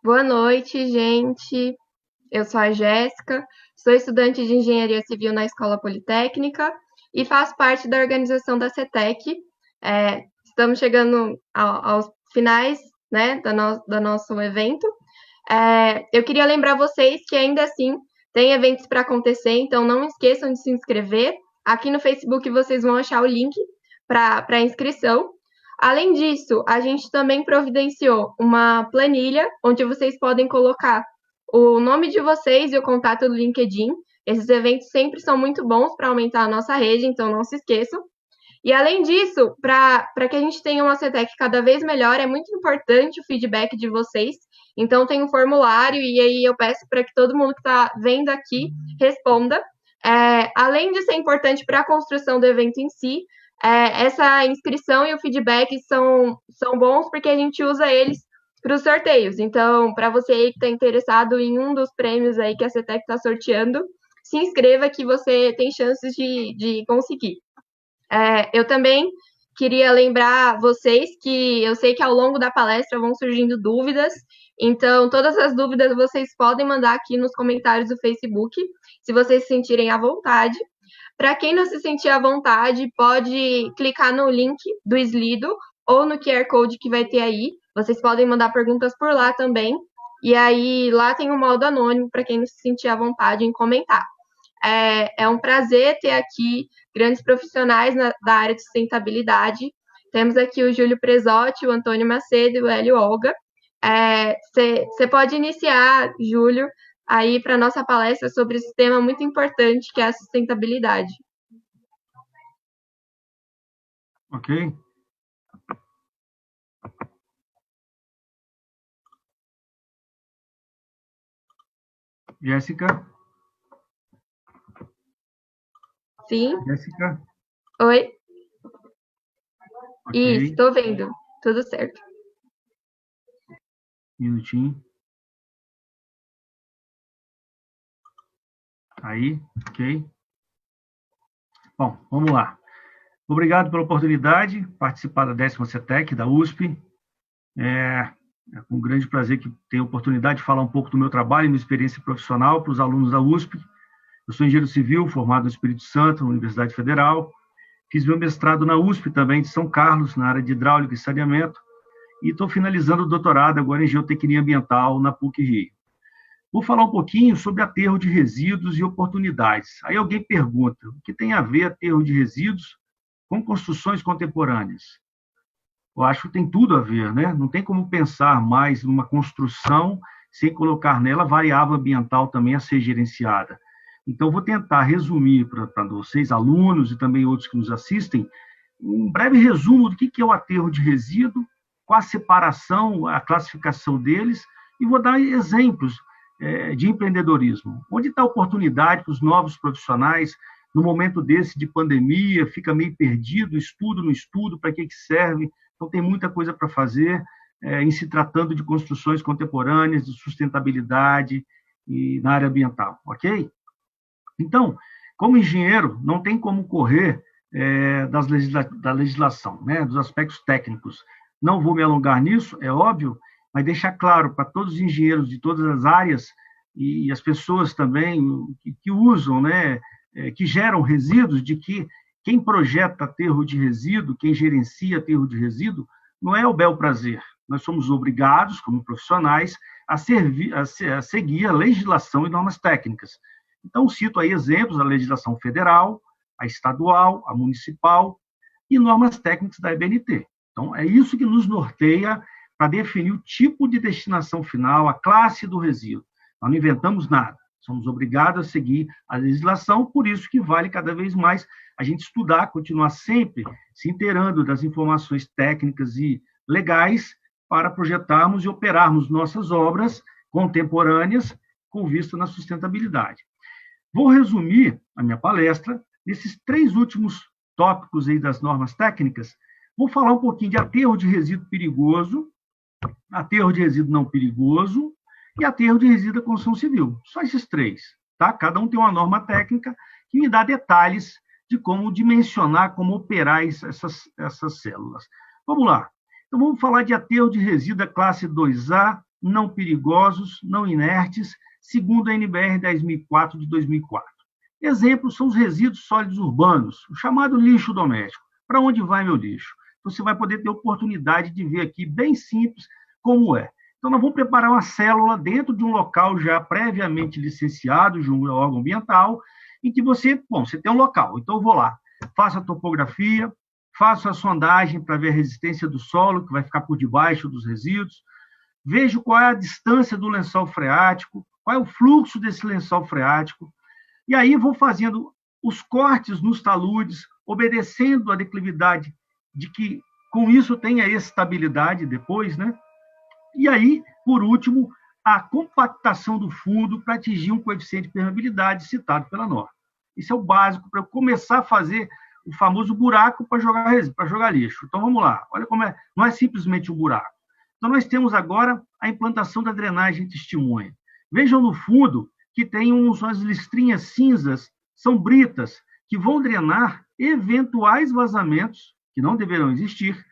Boa noite, gente. Eu sou a Jéssica, sou estudante de Engenharia Civil na Escola Politécnica e faço parte da organização da CETEC. Estamos chegando aos finais, né, do nosso evento. Eu queria lembrar vocês que ainda assim tem eventos para acontecer, então não esqueçam de se inscrever. Aqui no Facebook vocês vão achar o link para inscrição. Além disso, a gente também providenciou uma planilha onde vocês podem colocar o nome de vocês e o contato do LinkedIn. Esses eventos sempre são muito bons para aumentar a nossa rede, então não se esqueçam. E além disso, para que a gente tenha uma CETEC cada vez melhor, é muito importante o feedback de vocês. Então tem um formulário e aí eu peço para que todo mundo que está vendo aqui responda. Além de ser importante para a construção do evento em si, essa inscrição e o feedback são bons porque a gente usa eles para os sorteios. Então, para você aí que está interessado em um dos prêmios aí que a CETEC está sorteando, se inscreva que você tem chances de conseguir. Eu também queria lembrar vocês que eu sei que ao longo da palestra vão surgindo dúvidas, então todas as dúvidas vocês podem mandar aqui nos comentários do Facebook, se vocês se sentirem à vontade. Para quem não se sentir à vontade, pode clicar no link do Slido ou no QR Code que vai ter aí. Vocês podem mandar perguntas por lá também. E aí lá tem um modo anônimo para quem não se sentir à vontade em comentar. É um prazer ter aqui grandes profissionais da área de sustentabilidade. Temos aqui o Júlio Presotti, o Antônio Macedo e o Hélio Olga. Você pode iniciar, Júlio, aí para a nossa palestra sobre esse tema muito importante que é a sustentabilidade. Ok. Jéssica? Sim? Jéssica? Oi? Okay. Isso, estou vendo. Tudo certo. Minutinho. Aí, ok. Bom, vamos lá. Obrigado pela oportunidade de participar da 10ª CETEC da USP. É com grande prazer que tenho a oportunidade de falar um pouco do meu trabalho e minha experiência profissional para os alunos da USP. Eu sou engenheiro civil, formado no Espírito Santo, na Universidade Federal. Fiz meu mestrado na USP também, de São Carlos, na área de hidráulica e saneamento. E estou finalizando o doutorado agora em geotecnia ambiental na PUC-Rio. Vou falar um pouquinho sobre aterro de resíduos e oportunidades. Aí alguém pergunta, o que tem a ver aterro de resíduos com construções contemporâneas? Eu acho que tem tudo a ver, né? Não tem como pensar mais numa construção sem colocar nela variável ambiental também a ser gerenciada. Então, vou tentar resumir para vocês, alunos e também outros que nos assistem, um breve resumo do que é o aterro de resíduo, qual a separação, a classificação deles, e vou dar exemplos de empreendedorismo. Onde está a oportunidade para os novos profissionais, no momento desse de pandemia, fica meio perdido, estudo no estudo, para que serve? Então, tem muita coisa para fazer em se tratando de construções contemporâneas, de sustentabilidade e na área ambiental, ok? Então, como engenheiro, não tem como correr da legislação, né, dos aspectos técnicos. Não vou me alongar nisso, é óbvio, mas deixar claro para todos os engenheiros de todas as áreas e as pessoas também que usam, né, que geram resíduos, de que quem projeta aterro de resíduo, quem gerencia aterro de resíduo, não é o bel prazer. Nós somos obrigados, como profissionais, a seguir a legislação e normas técnicas. Então, cito aí exemplos da legislação federal, a estadual, a municipal e normas técnicas da EBNT. Então, é isso que nos norteia para definir o tipo de destinação final, a classe do resíduo. Nós não inventamos nada, somos obrigados a seguir a legislação, por isso que vale cada vez mais a gente estudar, continuar sempre se inteirando das informações técnicas e legais para projetarmos e operarmos nossas obras contemporâneas com vista na sustentabilidade. Vou resumir a minha palestra nesses 3 últimos tópicos aí das normas técnicas. Vou falar um pouquinho de aterro de resíduo perigoso, aterro de resíduo não perigoso e aterro de resíduo da construção civil. Só esses 3, tá? Cada um tem uma norma técnica que me dá detalhes de como dimensionar, como operar essas células. Vamos lá. Então, vamos falar de aterro de resíduo da classe 2A não perigosos, não inertes, segundo a NBR 10.004 de 2004. Exemplos são os resíduos sólidos urbanos, o chamado lixo doméstico. Para onde vai meu lixo? Você vai poder ter oportunidade de ver aqui, bem simples, como é. Então, nós vamos preparar uma célula dentro de um local já previamente licenciado, de um órgão ambiental, em que você tem um local. Então, eu vou lá, faço a topografia, faço a sondagem para ver a resistência do solo, que vai ficar por debaixo dos resíduos, vejo qual é a distância do lençol freático, qual é o fluxo desse lençol freático, e aí vou fazendo os cortes nos taludes, obedecendo a declividade de que, com isso, tenha estabilidade depois, né? E aí, por último, a compactação do fundo para atingir um coeficiente de permeabilidade citado pela norma. Isso é o básico para eu começar a fazer o famoso buraco para jogar lixo. Então, vamos lá. Olha como é. Não é simplesmente um buraco. Então, nós temos agora a implantação da drenagem testemunha. Vejam no fundo que tem umas listrinhas cinzas, são britas, que vão drenar eventuais vazamentos, que não deverão existir,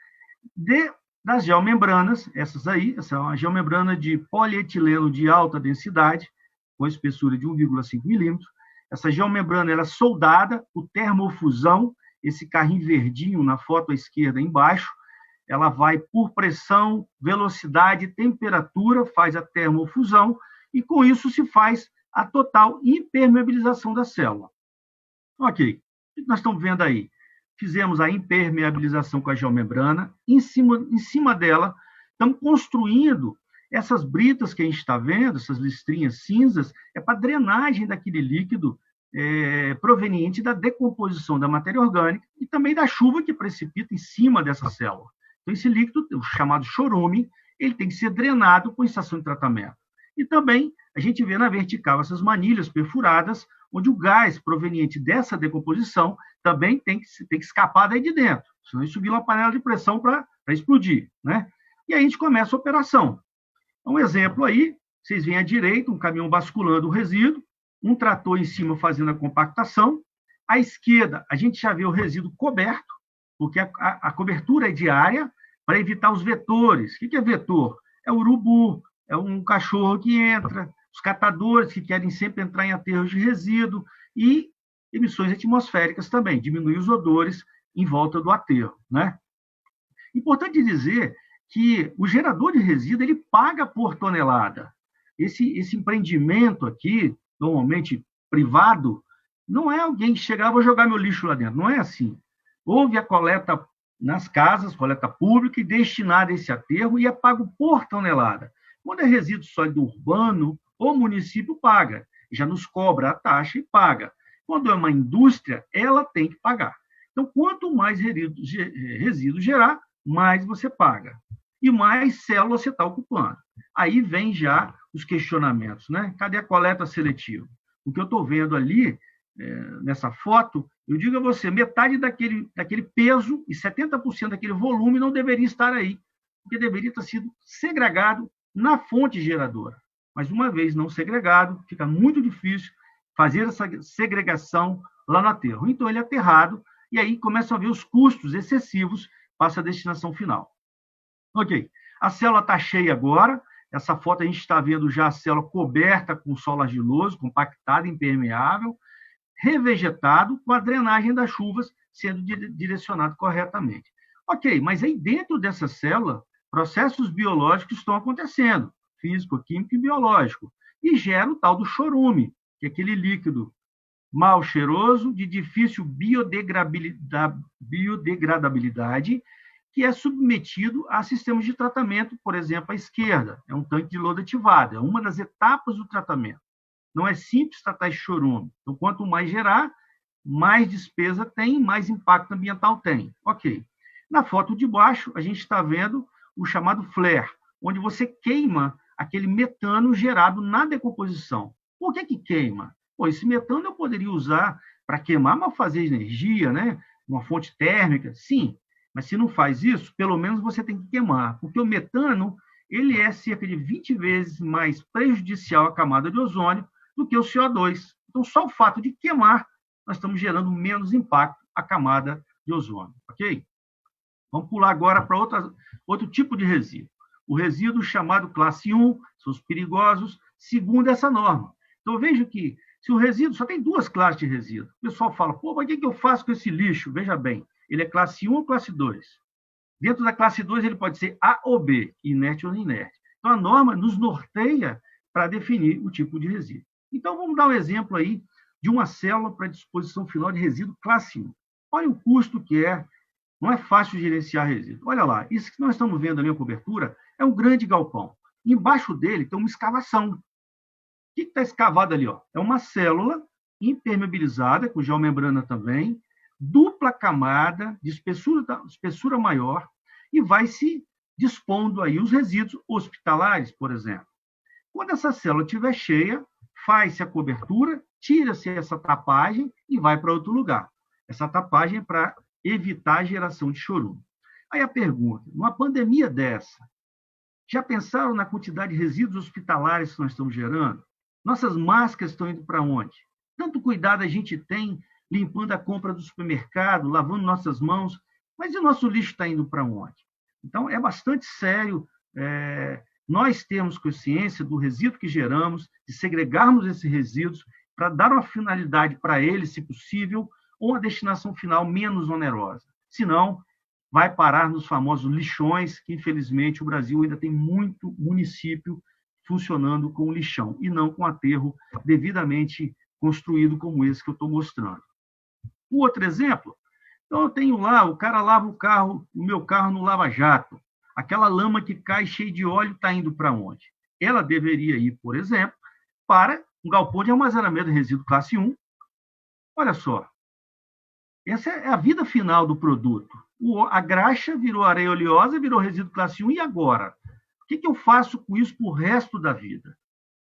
das geomembranas, essa é uma geomembrana de polietileno de alta densidade, com espessura de 1,5 milímetros. Essa geomembrana ela é soldada por termofusão, esse carrinho verdinho na foto à esquerda embaixo, ela vai por pressão, velocidade, temperatura, faz a termofusão, e com isso se faz a total impermeabilização da célula. Ok, o que nós estamos vendo aí? Fizemos a impermeabilização com a geomembrana, em cima dela, estamos construindo essas britas que a gente está vendo, essas listrinhas cinzas, é para drenagem daquele líquido proveniente da decomposição da matéria orgânica e também da chuva que precipita em cima dessa célula. Então, esse líquido, o chamado chorume, ele tem que ser drenado com estação de tratamento. E também a gente vê na vertical essas manilhas perfuradas, onde o gás proveniente dessa decomposição também tem que escapar daí de dentro, senão isso vira uma panela de pressão para explodir, né? E aí a gente começa a operação. Um exemplo aí, vocês veem à direita um caminhão basculando o resíduo, um trator em cima fazendo a compactação, à esquerda a gente já vê o resíduo coberto, porque a cobertura é diária para evitar os vetores. O que é vetor? É o urubu, é um cachorro que entra, os catadores que querem sempre entrar em aterros de resíduo e emissões atmosféricas também, diminuir os odores em volta do aterro, né? Importante dizer que o gerador de resíduo ele paga por tonelada. Esse empreendimento aqui, normalmente privado, não é alguém que chegar, vou jogar meu lixo lá dentro. Não é assim. Houve a coleta nas casas, coleta pública, e destinada a esse aterro, e é pago por tonelada. Quando é resíduo sólido urbano, o município paga, já nos cobra a taxa e paga. Quando é uma indústria, ela tem que pagar. Então, quanto mais resíduo gerar, mais você paga. E mais célula você está ocupando. Aí vem já os questionamentos, né? Cadê a coleta seletiva? O que eu estou vendo ali, nessa foto, eu digo a você, metade daquele peso e 70% daquele volume não deveria estar aí, porque deveria ter sido segregado na fonte geradora. Mas, uma vez não segregado, fica muito difícil fazer essa segregação lá no aterro. Então, ele é aterrado, e aí começam a ver os custos excessivos para essa destinação final. Ok, a célula está cheia agora. Essa foto a gente está vendo já a célula coberta com solo argiloso, compactada, impermeável, revegetado, com a drenagem das chuvas sendo direcionado corretamente. Ok, mas aí dentro dessa célula, processos biológicos estão acontecendo, físico, químico e biológico, e gera o tal do chorume, que é aquele líquido mal cheiroso, de difícil biodegradabilidade, que é submetido a sistemas de tratamento, por exemplo, à esquerda, é um tanque de lodo ativado, é uma das etapas do tratamento. Não é simples tratar esse chorume. Então, quanto mais gerar, mais despesa tem, mais impacto ambiental tem. Ok. Na foto de baixo, a gente está vendo o chamado flare, onde você queima aquele metano gerado na decomposição. Por que queima? Pô, esse metano eu poderia usar para queimar, mas fazer energia, né? Uma fonte térmica, sim. Mas se não faz isso, pelo menos você tem que queimar, porque o metano ele é cerca de 20 vezes mais prejudicial à camada de ozônio do que o CO2. Então, só o fato de queimar, nós estamos gerando menos impacto à camada de ozônio, ok? Vamos pular agora para outro tipo de resíduo. o resíduo chamado classe 1, são os perigosos, segundo essa norma. Então, veja que se o resíduo só tem duas classes de resíduo, o pessoal fala, pô, mas o que eu faço com esse lixo? Veja bem, ele é classe 1 ou classe 2? Dentro da classe 2, ele pode ser A ou B, inerte ou não inerte. Então, a norma nos norteia para definir o tipo de resíduo. Então, vamos dar um exemplo aí de uma célula para disposição final de resíduo classe 1. Olha o custo que é, não é fácil gerenciar resíduo. Olha lá, isso que nós estamos vendo ali, a cobertura, é um grande galpão. Embaixo dele tem uma escavação. O que está escavado ali? Ó? É uma célula impermeabilizada, com geomembrana também, dupla camada, de espessura maior, e vai se dispondo aí os resíduos hospitalares, por exemplo. Quando essa célula estiver cheia, faz-se a cobertura, tira-se essa tapagem e vai para outro lugar. Essa tapagem é para evitar a geração de chorume. Aí a pergunta, numa pandemia dessa, já pensaram na quantidade de resíduos hospitalares que nós estamos gerando? Nossas máscaras estão indo para onde? Tanto cuidado a gente tem limpando a compra do supermercado, lavando nossas mãos, mas e o nosso lixo está indo para onde? Então, é bastante sério nós termos consciência do resíduo que geramos, de segregarmos esses resíduos para dar uma finalidade para eles, se possível, ou uma destinação final menos onerosa. Senão, vai parar nos famosos lixões, que, infelizmente, o Brasil ainda tem muito município funcionando com lixão, e não com aterro devidamente construído como esse que eu estou mostrando. Um outro exemplo, então eu tenho lá, o cara lava o meu carro no lava-jato, aquela lama que cai cheia de óleo está indo para onde? Ela deveria ir, por exemplo, para um galpão de armazenamento de resíduo classe 1. Olha só, essa é a vida final do produto. A graxa virou areia oleosa, virou resíduo classe 1, e agora? O que eu faço com isso para o resto da vida?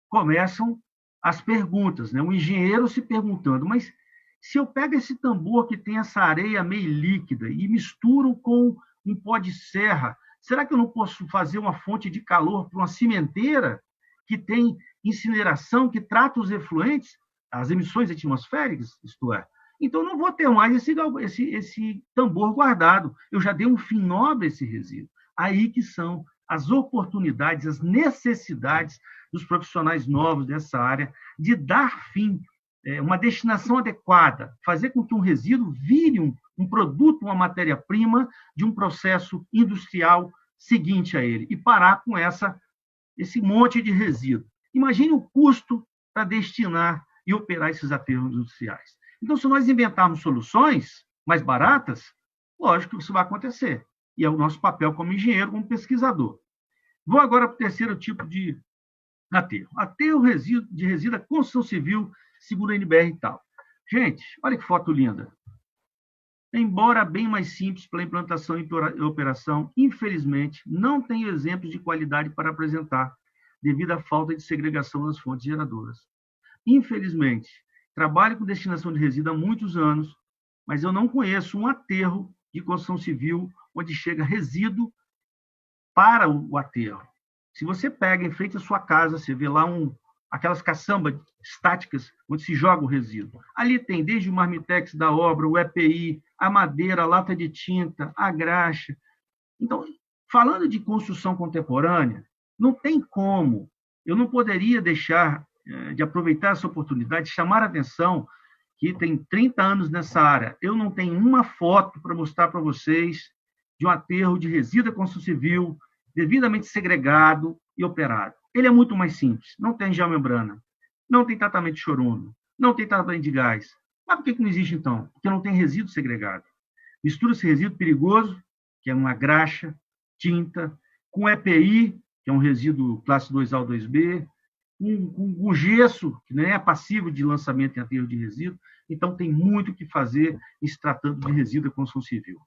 Começam as perguntas, né? O engenheiro se perguntando, mas se eu pego esse tambor que tem essa areia meio líquida e misturo com um pó de serra, será que eu não posso fazer uma fonte de calor para uma cimenteira que tem incineração, que trata os efluentes, as emissões atmosféricas, isto é? Então, não vou ter mais esse tambor guardado. Eu já dei um fim nobre a esse resíduo. Aí que são as oportunidades, as necessidades dos profissionais novos dessa área de dar fim, uma destinação adequada, fazer com que um resíduo vire um produto, uma matéria-prima de um processo industrial seguinte a ele, e parar com esse monte de resíduo. Imagine o custo para destinar e operar esses aterros industriais. Então, se nós inventarmos soluções mais baratas, lógico que isso vai acontecer. E é o nosso papel como engenheiro, como pesquisador. Vou agora para o terceiro tipo de aterro. Aterro de resíduo da construção civil, segundo a NBR e tal. Gente, olha que foto linda. Embora bem mais simples pela implantação e operação, infelizmente, não tenho exemplos de qualidade para apresentar, devido à falta de segregação das fontes geradoras. Infelizmente, trabalho com destinação de resíduo há muitos anos, mas eu não conheço um aterro de construção civil onde chega resíduo para o aterro. Se você pega em frente à sua casa, você vê lá aquelas caçambas estáticas onde se joga o resíduo. Ali tem desde o marmitex da obra, o EPI, a madeira, a lata de tinta, a graxa. Então, falando de construção contemporânea, não tem como, eu não poderia deixar de aproveitar essa oportunidade, de chamar a atenção que tem 30 anos nessa área. Eu não tenho uma foto para mostrar para vocês de um aterro de resíduo da construção civil devidamente segregado e operado. Ele é muito mais simples. Não tem geomembrana, não tem tratamento de chorume, não tem tratamento de gás. Mas por que não existe, então? Porque não tem resíduo segregado. Mistura esse resíduo perigoso, que é uma graxa, tinta, com EPI, que é um resíduo classe 2A ou 2B, com gesso, que nem é passivo de lançamento em aterro de resíduo. Então, tem muito o que fazer em se tratando de resíduo da construção civil.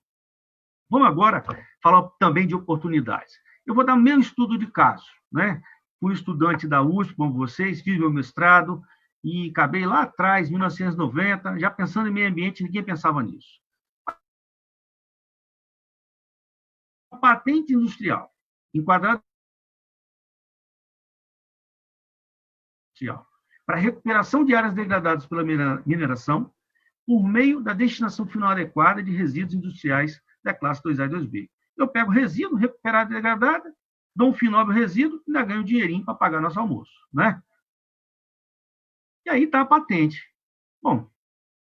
Vamos agora falar também de oportunidades. Eu vou dar meu estudo de caso, né? Fui estudante da USP, como vocês, fiz meu mestrado e acabei lá atrás, em 1990, já pensando em meio ambiente, ninguém pensava nisso. A patente industrial, enquadrada para recuperação de áreas degradadas pela mineração, por meio da destinação final adequada de resíduos industriais da classe 2A e 2B. Eu pego resíduo recuperado e degradado, dou um fim nobre resíduo, ainda ganho um dinheirinho para pagar nosso almoço, né? E aí está a patente. Bom, o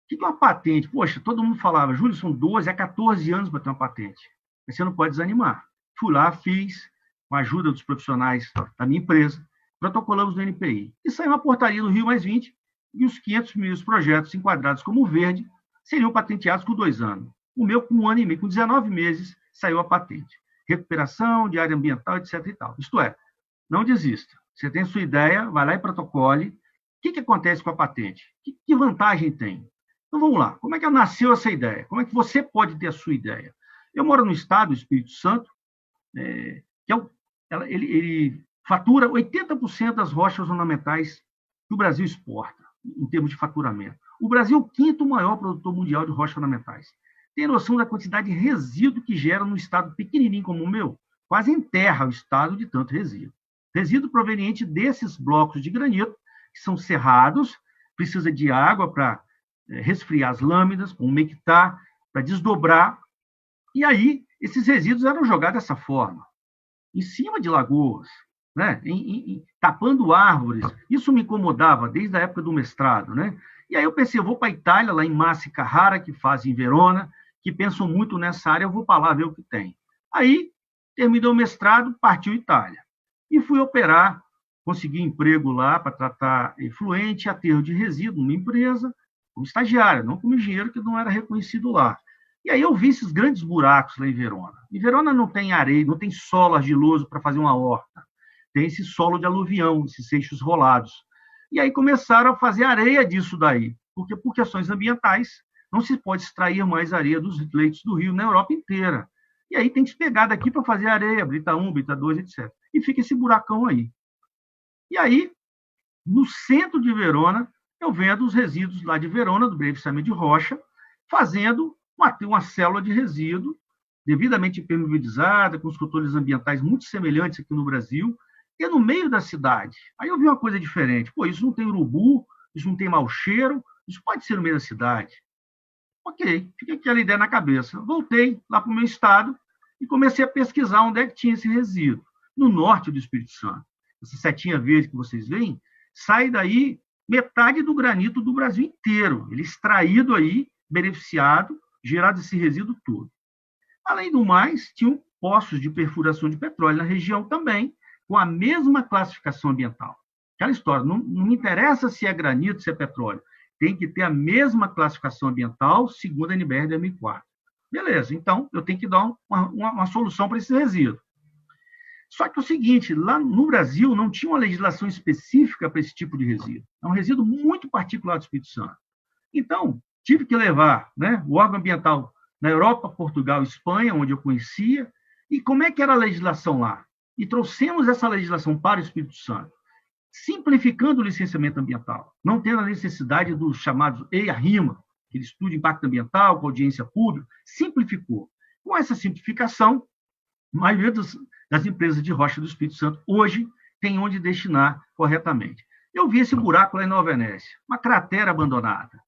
que é uma patente? Poxa, todo mundo falava, Júlio, são 12 a 14 anos para ter uma patente. Você não pode desanimar. Fui lá, fiz, com a ajuda dos profissionais da minha empresa, protocolamos no NPI. E saiu uma portaria no Rio +20, e os 500 mil projetos enquadrados como verde seriam patenteados por 2 anos. O meu, com 1 ano e meio, com 19 meses, saiu a patente. Recuperação de área ambiental, etc. e tal. Isto é, não desista. Você tem sua ideia, vai lá e protocole. O que acontece com a patente? Que vantagem tem? Então, vamos lá. Como é que nasceu essa ideia? Como é que você pode ter a sua ideia? Eu moro no estado do Espírito Santo, ele fatura 80% das rochas ornamentais que o Brasil exporta, em termos de faturamento. O Brasil é o 5º maior produtor mundial de rochas ornamentais. Tem noção da quantidade de resíduo que gera num estado pequenininho como o meu? Quase enterra o estado de tanto resíduo. Resíduo proveniente desses blocos de granito, que são serrados, precisa de água para resfriar as lâminas, com umectar, para desdobrar. E aí, esses resíduos eram jogados dessa forma, em cima de lagoas, né? Tapando árvores. Isso me incomodava desde a época do mestrado, né? E aí eu pensei, eu vou para a Itália, lá em Massa e Carrara, que fazem em Verona, que pensam muito nessa área, eu vou para lá ver o que tem. Aí, terminou o mestrado, partiu Itália. E fui operar, consegui emprego lá para tratar efluente e aterro de resíduo numa empresa, como estagiário, não como engenheiro, que não era reconhecido lá. E aí eu vi esses grandes buracos lá em Verona. Em Verona não tem areia, não tem solo argiloso para fazer uma horta. Tem esse solo de aluvião, esses seixos rolados. E aí começaram a fazer areia disso daí, porque por questões ambientais não se pode extrair mais areia dos leitos do rio na Europa inteira. E aí tem que se pegar daqui para fazer areia, Brita 1, Brita 2, etc. E fica esse buracão aí. E aí, no centro de Verona, eu vendo os resíduos lá de Verona, do beneficiamento de rocha, fazendo uma célula de resíduo devidamente impermeabilizada, com os controles ambientais muito semelhantes aqui no Brasil, e no meio da cidade. Aí eu vi uma coisa diferente. Pô, isso não tem urubu, isso não tem mau cheiro, isso pode ser no meio da cidade. Ok, fiquei aquela ideia na cabeça. Voltei lá para o meu estado e comecei a pesquisar onde é que tinha esse resíduo. No norte do Espírito Santo. Essa setinha verde que vocês veem, sai daí metade do granito do Brasil inteiro. Ele é extraído aí, beneficiado, gerado esse resíduo todo. Além do mais, tinham poços de perfuração de petróleo na região também, com a mesma classificação ambiental. Aquela história, não me interessa se é granito, se é petróleo, tem que ter a mesma classificação ambiental, segundo a NBR 2004. Beleza, então eu tenho que dar uma solução para esse resíduo. Só que é o seguinte, lá no Brasil não tinha uma legislação específica para esse tipo de resíduo. É um resíduo muito particular do Espírito Santo. Então, tive que levar, né, o órgão ambiental na Europa, Portugal, Espanha, onde eu conhecia, e como é que era a legislação lá? E trouxemos essa legislação para o Espírito Santo, simplificando o licenciamento ambiental, não tendo a necessidade dos chamados EIA-RIMA, aquele estudo de impacto ambiental com audiência pública, simplificou. Com essa simplificação, a maioria das empresas de rocha do Espírito Santo hoje tem onde destinar corretamente. Eu vi esse buraco lá em Nova Venécia, uma cratera abandonada.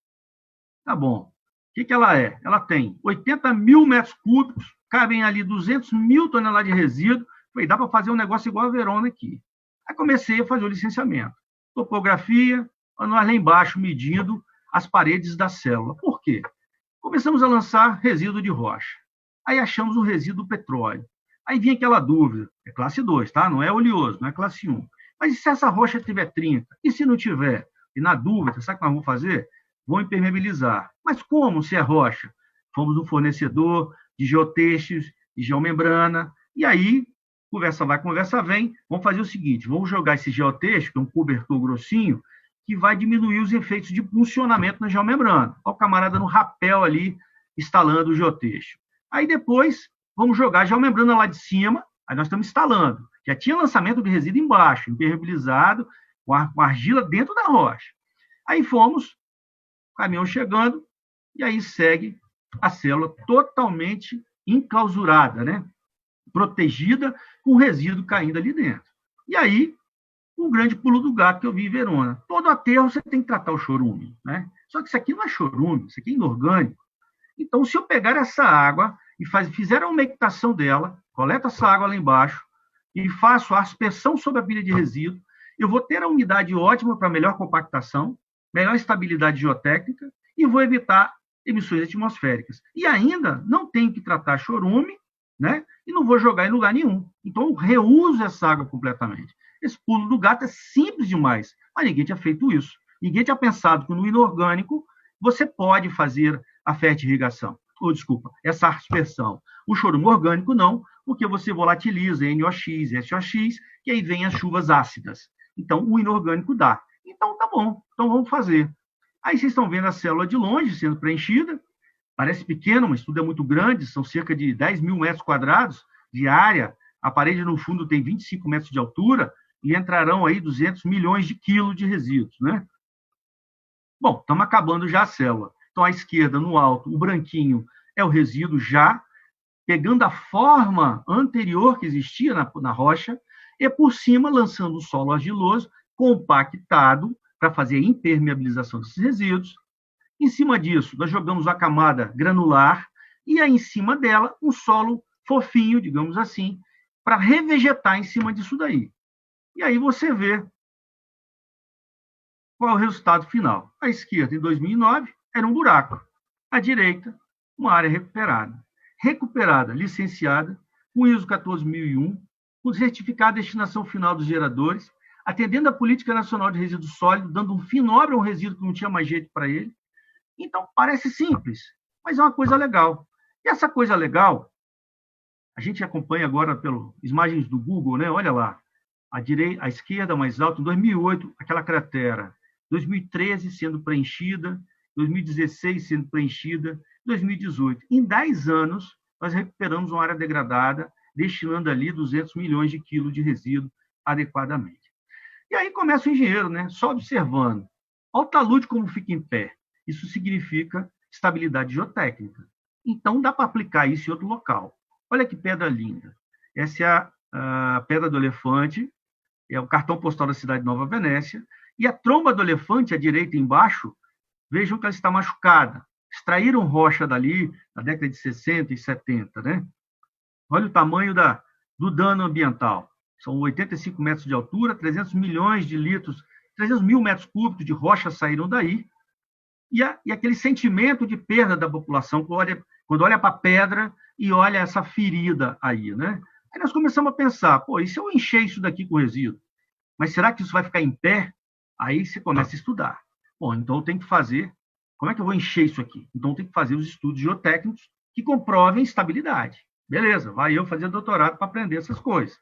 Tá bom. O que ela é? Ela tem 80 mil metros cúbicos, cabem ali 200 mil toneladas de resíduo. Falei, dá para fazer um negócio igual a Verona aqui. Aí comecei a fazer o licenciamento. Topografia, nós lá embaixo medindo as paredes da célula. Por quê? Começamos a lançar resíduo de rocha. Aí achamos o resíduo do petróleo. Aí vinha aquela dúvida, é classe 2, tá? Não é oleoso, não é classe 1. Mas e se essa rocha tiver 30? E se não tiver? E na dúvida, sabe o que nós vamos fazer? Vão impermeabilizar. Mas como se é rocha? Fomos um fornecedor de geotextos, de geomembrana, e aí, conversa vai, conversa vem, vamos fazer o seguinte, vamos jogar esse geotexto, que é um cobertor grossinho, que vai diminuir os efeitos de funcionamento na geomembrana. Olha o camarada no rapel ali, instalando o geotexto. Aí depois, vamos jogar a geomembrana lá de cima, aí nós estamos instalando. Já tinha lançamento de resíduo embaixo, impermeabilizado, com argila dentro da rocha. Aí fomos, caminhão chegando, e aí segue a célula totalmente enclausurada, né? Protegida, com o resíduo caindo ali dentro. E aí, o grande pulo do gato que eu vi em Verona. Todo aterro você tem que tratar o chorume, né? Só que isso aqui não é chorume, isso aqui é inorgânico. Então, se eu pegar essa água e fizer a umectação dela, coleta essa água lá embaixo e faço a aspersão sobre a pilha de resíduo, eu vou ter a umidade ótima para melhor compactação, melhor estabilidade geotécnica e vou evitar emissões atmosféricas. E ainda não tenho que tratar chorume, né? E não vou jogar em lugar nenhum. Então, eu reuso essa água completamente. Esse pulo do gato é simples demais, mas ninguém tinha feito isso. Ninguém tinha pensado que no inorgânico você pode fazer a fertirrigação, ou desculpa, essa aspersão. O chorume orgânico não, porque você volatiliza NOx, SOx, que aí vem as chuvas ácidas. Então, o inorgânico dá. Então, tá bom, então vamos fazer. Aí vocês estão vendo a célula de longe sendo preenchida, parece pequeno, mas tudo é muito grande, são cerca de 10 mil metros quadrados de área, a parede no fundo tem 25 metros de altura, e entrarão aí 200 milhões de quilos de resíduos, né? Bom, estamos acabando já a célula. Então, à esquerda, no alto, o branquinho é o resíduo já, pegando a forma anterior que existia na rocha, e por cima lançando o solo argiloso, compactado, para fazer a impermeabilização desses resíduos. Em cima disso, nós jogamos a camada granular, e aí em cima dela, um solo fofinho, digamos assim, para revegetar em cima disso daí. E aí você vê qual é o resultado final. À esquerda, em 2009, era um buraco. À direita, uma área recuperada. Recuperada, licenciada, com ISO 14001, com certificado de destinação final dos geradores, atendendo a Política Nacional de Resíduos Sólidos, dando um fim nobre a um resíduo que não tinha mais jeito para ele. Então, parece simples, mas é uma coisa legal. E essa coisa legal, a gente acompanha agora pelas imagens do Google, né? Olha lá, à esquerda mais alta, em 2008, aquela cratera. 2013 sendo preenchida, 2016 sendo preenchida, 2018. Em 10 anos, nós recuperamos uma área degradada, destinando ali 200 milhões de quilos de resíduo adequadamente. E aí começa o engenheiro, né? Só observando. Olha o talude como fica em pé. Isso significa estabilidade geotécnica. Então, dá para aplicar isso em outro local. Olha que pedra linda. Essa é a Pedra do Elefante, é o cartão postal da cidade de Nova Venécia, e a tromba do elefante, à direita embaixo, vejam que ela está machucada. Extraíram rocha dali na década de 60 e 70, né? Olha o tamanho do dano ambiental. São 85 metros de altura, 300 milhões de litros, 300 mil metros cúbicos de rocha saíram daí. E aquele sentimento de perda da população quando olha para a pedra e olha essa ferida aí, né? Aí nós começamos a pensar, pô, e se eu encher isso daqui com resíduo? Mas será que isso vai ficar em pé? Aí você começa a estudar. Bom, então eu tenho que fazer... Como é que eu vou encher isso aqui? Então eu tenho que fazer os estudos geotécnicos que comprovem estabilidade. Beleza, vai eu fazer doutorado para aprender essas coisas.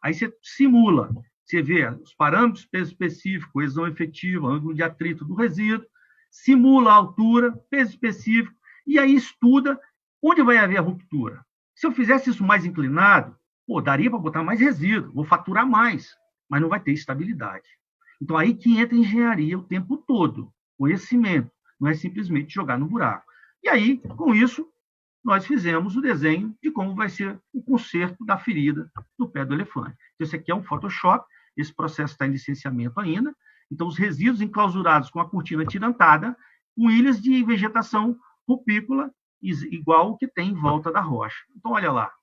Aí você simula, você vê os parâmetros, peso específico, coesão efetiva, ângulo de atrito do resíduo, simula a altura, peso específico, e aí estuda onde vai haver a ruptura. Se eu fizesse isso mais inclinado, pô, daria para botar mais resíduo, vou faturar mais, mas não vai ter estabilidade. Então, aí que entra a engenharia o tempo todo, conhecimento, não é simplesmente jogar no buraco. E aí, com isso, nós fizemos o desenho de como vai ser o conserto da ferida do pé do elefante. Então, esse aqui é um Photoshop, esse processo está em licenciamento ainda. Então, os resíduos enclausurados com a cortina tirantada, com ilhas de vegetação rupícola, igual o que tem em volta da rocha. Então, olha lá,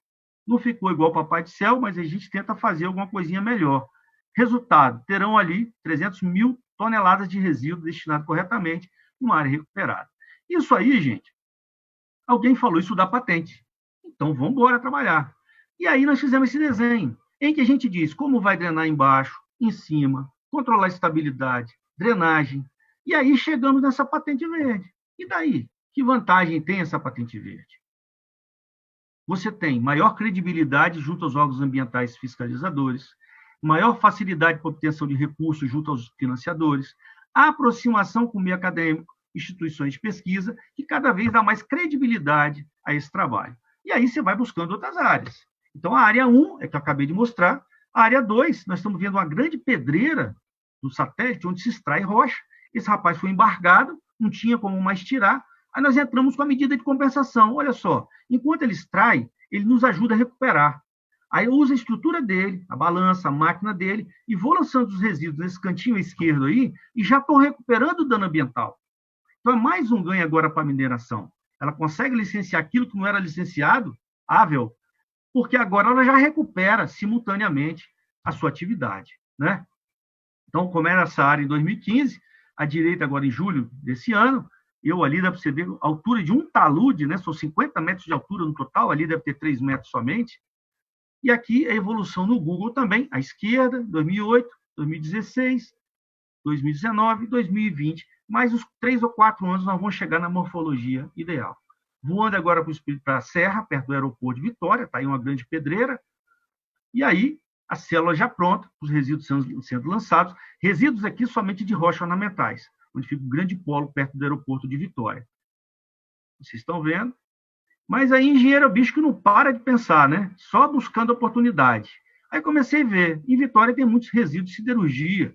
não ficou igual o Papai do Céu, mas a gente tenta fazer alguma coisinha melhor. Resultado, terão ali 300 mil toneladas de resíduo destinado corretamente numa área recuperada. Isso aí, gente, alguém falou, isso dá patente. Então, vamos embora trabalhar. E aí nós fizemos esse desenho, em que a gente diz como vai drenar embaixo, em cima, controlar a estabilidade, drenagem. E aí chegamos nessa patente verde. E daí? Que vantagem tem essa patente verde? Você tem maior credibilidade junto aos órgãos ambientais fiscalizadores, maior facilidade para obtenção de recursos junto aos financiadores, a aproximação com o meio acadêmico, instituições de pesquisa, que cada vez dá mais credibilidade a esse trabalho. E aí você vai buscando outras áreas. Então, a área 1, é que eu acabei de mostrar. A área 2, nós estamos vendo uma grande pedreira do satélite, onde se extrai rocha. Esse rapaz foi embargado, não tinha como mais tirar. Aí nós entramos com a medida de compensação. Olha só, enquanto ele extrai, ele nos ajuda a recuperar. Aí eu uso a estrutura dele, a balança, a máquina dele, e vou lançando os resíduos nesse cantinho esquerdo aí, e já estou recuperando o dano ambiental. Então, é mais um ganho agora para a mineração. Ela consegue licenciar aquilo que não era licenciado, porque agora ela já recupera simultaneamente a sua atividade, né? Então, como era essa área em 2015, a direita agora em julho desse ano, eu ali dá para você ver a altura de um talude, né? São 50 metros de altura no total, ali deve ter 3 metros somente. E aqui a evolução no Google também, à esquerda, 2008, 2016, 2019, 2020. Mais uns 3 ou 4 anos nós vamos chegar na morfologia ideal. Voando agora para a Serra, perto do aeroporto de Vitória, está aí uma grande pedreira, e aí a célula já pronta, os resíduos sendo lançados, resíduos aqui somente de rochas ornamentais, onde fica um grande polo perto do aeroporto de Vitória. Vocês estão vendo? Mas aí engenheiro é o bicho que não para de pensar, né? Só buscando oportunidade. Aí comecei a ver, em Vitória tem muitos resíduos de siderurgia,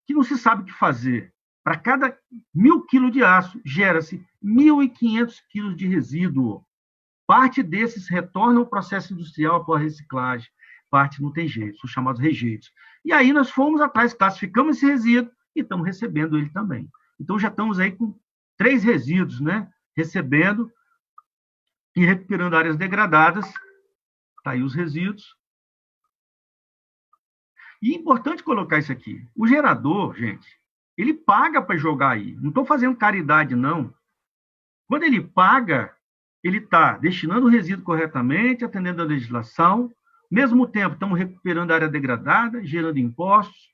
que não se sabe o que fazer. Para cada 1.000 quilos de aço, gera-se 1.500 quilos de resíduo. Parte desses retornam ao processo industrial após reciclagem, parte não tem jeito, são chamados rejeitos. E aí nós fomos atrás, classificamos esse resíduo e estamos recebendo ele também. Então já estamos aí com 3 resíduos, né? Recebendo e recuperando áreas degradadas. Está aí os resíduos. E é importante colocar isso aqui. O gerador, gente, ele paga para jogar aí. Não estou fazendo caridade, não. Quando ele paga, ele está destinando o resíduo corretamente, atendendo à legislação. Ao mesmo tempo, estamos recuperando a área degradada, gerando impostos.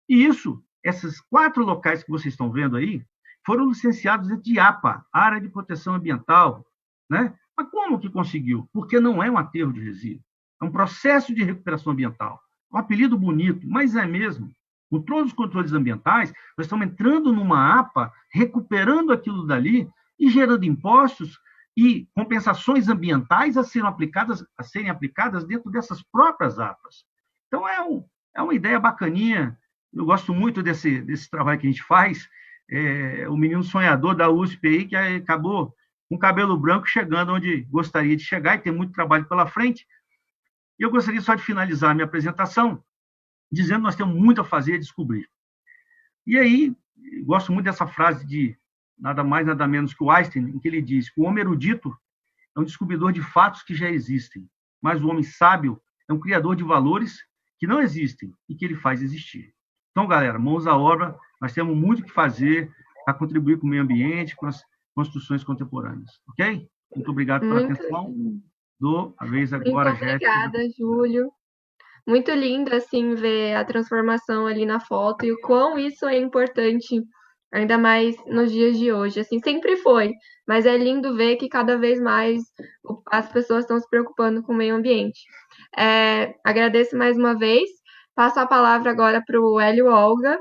E isso, esses 4 locais que vocês estão vendo aí, foram licenciados de APA, Área de Proteção Ambiental, né? Mas como que conseguiu? Porque não é um aterro de resíduo. É um processo de recuperação ambiental. Um apelido bonito, mas é mesmo. Com todos os controles ambientais, nós estamos entrando numa APA, recuperando aquilo dali e gerando impostos e compensações ambientais a serem aplicadas dentro dessas próprias APAs. Então, é uma ideia bacaninha. Eu gosto muito desse trabalho que a gente faz. O menino sonhador da USP aí, que acabou com cabelo branco chegando onde gostaria de chegar e tem muito trabalho pela frente. E eu gostaria só de finalizar a minha apresentação dizendo que nós temos muito a fazer e a descobrir. E aí, gosto muito dessa frase de nada mais, nada menos que o Einstein, em que ele diz que o homem erudito é um descobridor de fatos que já existem, mas o homem sábio é um criador de valores que não existem e que ele faz existir. Então, galera, mãos à obra, nós temos muito o que fazer para contribuir com o meio ambiente, com as construções contemporâneas, ok? Muito obrigado pela atenção. Dou a vez agora, Jéssica. Muito obrigada, Júlio. Muito lindo, assim, ver a transformação ali na foto e o quão isso é importante, ainda mais nos dias de hoje. Assim, sempre foi, mas é lindo ver que cada vez mais as pessoas estão se preocupando com o meio ambiente. Agradeço mais uma vez. Passo a palavra agora para o Hélio Olga,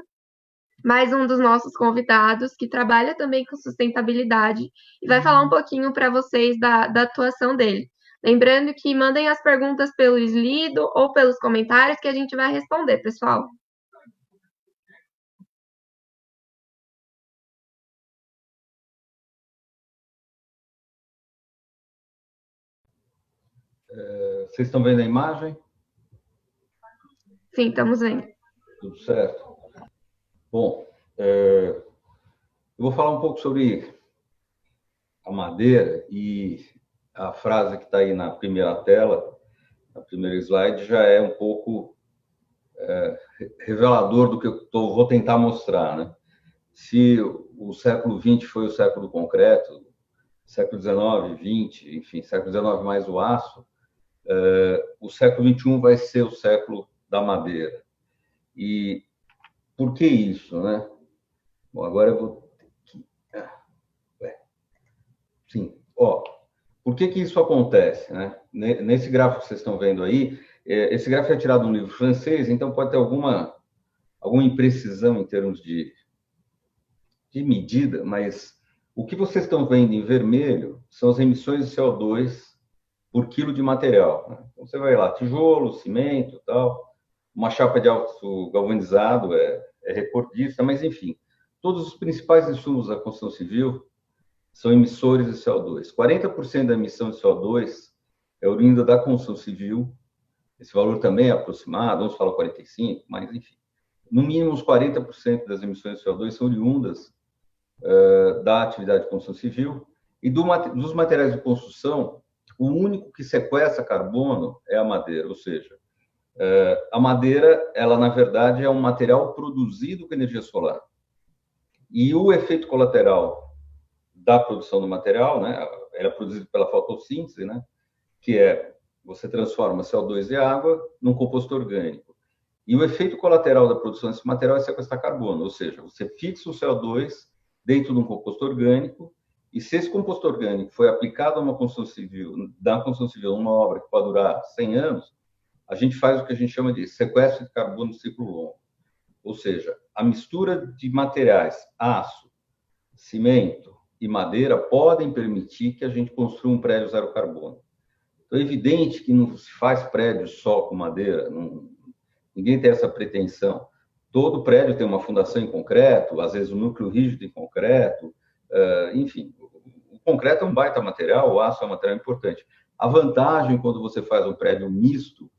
mais um dos nossos convidados, que trabalha também com sustentabilidade e vai falar um pouquinho para vocês da atuação dele. Lembrando que mandem as perguntas pelo Slido ou pelos comentários que a gente vai responder, pessoal. Vocês estão vendo a imagem? Sim, estamos vendo. Tudo certo. Bom, eu vou falar um pouco sobre a madeira e a frase que está aí na primeira tela, na primeira slide, já é um pouco revelador do que eu vou tentar mostrar, né? Se o século XX foi o século do concreto, século XIX, XX, enfim, século XIX mais o aço, o século XXI vai ser o século da madeira. E por que isso, né? Bom, agora eu vou... Sim, por que isso acontece, né? Nesse gráfico que vocês estão vendo aí, esse gráfico é tirado de um livro francês, então pode ter alguma imprecisão em termos de medida, mas o que vocês estão vendo em vermelho são as emissões de CO2 por quilo de material, né? Então você vai lá, tijolo, cimento, tal, uma chapa de aço galvanizado é recordista, mas enfim, todos os principais insumos da construção civil são emissores de CO2. 40% da emissão de CO2 é oriunda da construção civil. Esse valor também é aproximado, uns falam 45%, mas enfim. No mínimo, uns 40% das emissões de CO2 são oriundas da atividade de construção civil. E dos materiais de construção, o único que sequestra carbono é a madeira, ou seja, a madeira, ela na verdade é um material produzido com energia solar. E o efeito colateral da produção do material, né, ela é produzido pela fotossíntese, né, que é você transforma CO2 e água num composto orgânico. E o efeito colateral da produção desse material é sequestrar carbono, ou seja, você fixa o CO2 dentro de um composto orgânico, e se esse composto orgânico foi aplicado a uma construção civil, uma obra que pode durar 100 anos, a gente faz o que a gente chama de sequestro de carbono de ciclo longo. Ou seja, a mistura de materiais, aço, cimento e madeira, podem permitir que a gente construa um prédio zero carbono. Então, é evidente que não se faz prédio só com madeira, ninguém tem essa pretensão. Todo prédio tem uma fundação em concreto, às vezes o núcleo rígido em concreto, enfim, o concreto é um baita material, o aço é um material importante. A vantagem quando você faz um prédio misto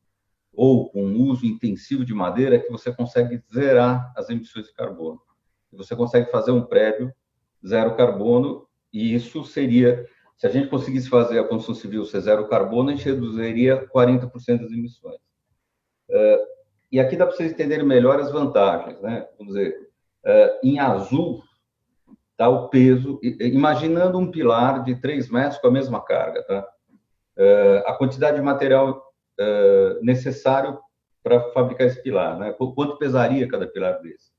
ou com uso intensivo de madeira é que você consegue zerar as emissões de carbono. Você consegue fazer um prédio zero carbono, e isso seria, se a gente conseguisse fazer a construção civil ser zero carbono, a gente reduziria 40% das emissões. E aqui dá para vocês entenderem melhor as vantagens, né? Vamos dizer, em azul está o peso, imaginando um pilar de 3 metros com a mesma carga, tá? A quantidade de material necessário para fabricar esse pilar, né? Quanto pesaria cada pilar desse?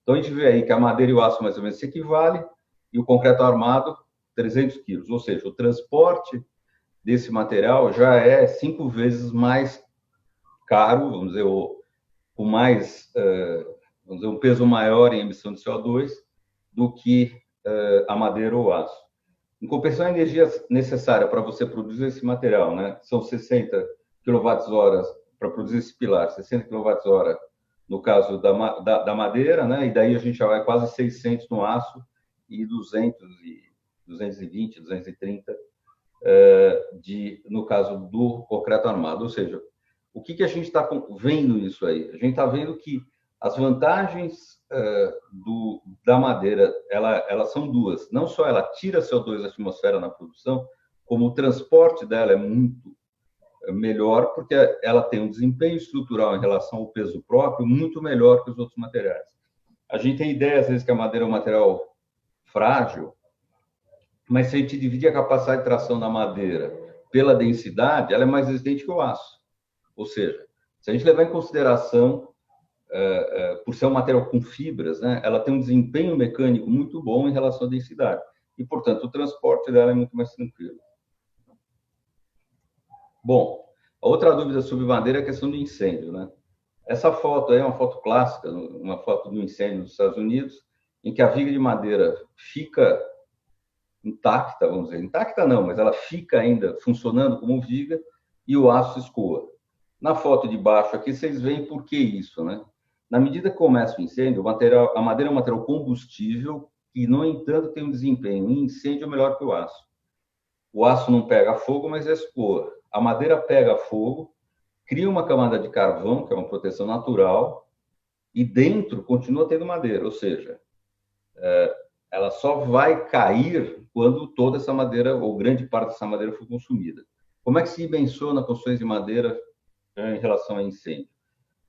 Então, a gente vê aí que a madeira e o aço mais ou menos se equivalem, e o concreto armado, 300 quilos. Ou seja, o transporte desse material já é 5 vezes mais caro, vamos dizer, com mais, vamos dizer, um peso maior em emissão de CO2 do que a madeira ou o aço. Em compensação, a energia necessária para você produzir esse material, né, são 60 kWh para produzir esse pilar, 60 kWh no caso da madeira, né, e daí a gente já vai quase 600 no aço e 220, 230 no caso do concreto armado. Ou seja, o que a gente está vendo nisso aí? A gente está vendo que as vantagens da madeira, elas são duas. Não só ela tira CO2 da atmosfera na produção, como o transporte dela é muito melhor, porque ela tem um desempenho estrutural em relação ao peso próprio muito melhor que os outros materiais. A gente tem ideia, às vezes, que a madeira é um material frágil, mas se a gente dividir a capacidade de tração da madeira pela densidade, ela é mais resistente que o aço. Ou seja, se a gente levar em consideração, por ser um material com fibras, né, ela tem um desempenho mecânico muito bom em relação à densidade. E, portanto, o transporte dela é muito mais tranquilo. Bom, a outra dúvida sobre madeira é a questão do incêndio, né? Essa foto aí é uma foto clássica, uma foto do incêndio nos Estados Unidos, em que a viga de madeira fica intacta, vamos dizer, intacta não, mas ela fica ainda funcionando como viga e o aço escoa. Na foto de baixo aqui, vocês veem por que isso, né? Na medida que começa o incêndio, a madeira é um material combustível que, no entanto, tem um desempenho em incêndio melhor que o aço. O aço não pega fogo, mas escoa. A madeira pega fogo, cria uma camada de carvão, que é uma proteção natural, e dentro continua tendo madeira, ou seja, ela só vai cair quando toda essa madeira, ou grande parte dessa madeira, for consumida. Como é que se dimensiona construções de madeira em relação a incêndio?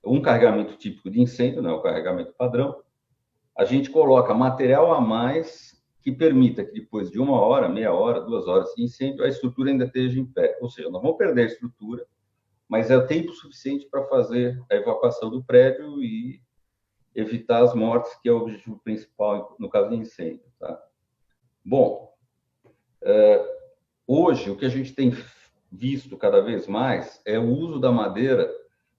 Um carregamento típico de incêndio, né, o carregamento padrão, a gente coloca material a mais que permita que depois de 1 hora, meia hora, 2 horas de incêndio, a estrutura ainda esteja em pé. Ou seja, nós vamos perder a estrutura, mas é o tempo suficiente para fazer a evacuação do prédio e evitar as mortes, que é o objetivo principal no caso de incêndio. Tá? Bom, hoje o que a gente tem visto cada vez mais é o uso da madeira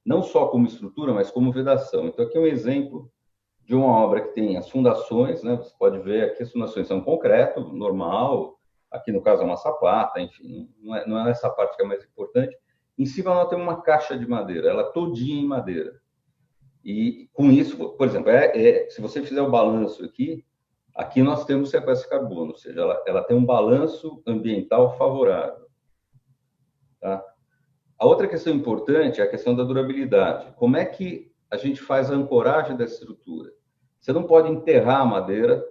não só como estrutura, mas como vedação. Então, aqui é um exemplo de uma obra que tem as fundações, né? Você pode ver aqui as fundações são concreto, normal, aqui no caso é uma sapata, enfim, não é essa parte que é mais importante. Em cima nós temos uma caixa de madeira, ela todinha em madeira. E com isso, por exemplo, se você fizer o balanço aqui nós temos sequestro de carbono, ou seja, ela tem um balanço ambiental favorável. Tá? A outra questão importante é a questão da durabilidade. Como é que a gente faz a ancoragem dessa estrutura? Você não pode enterrar a madeira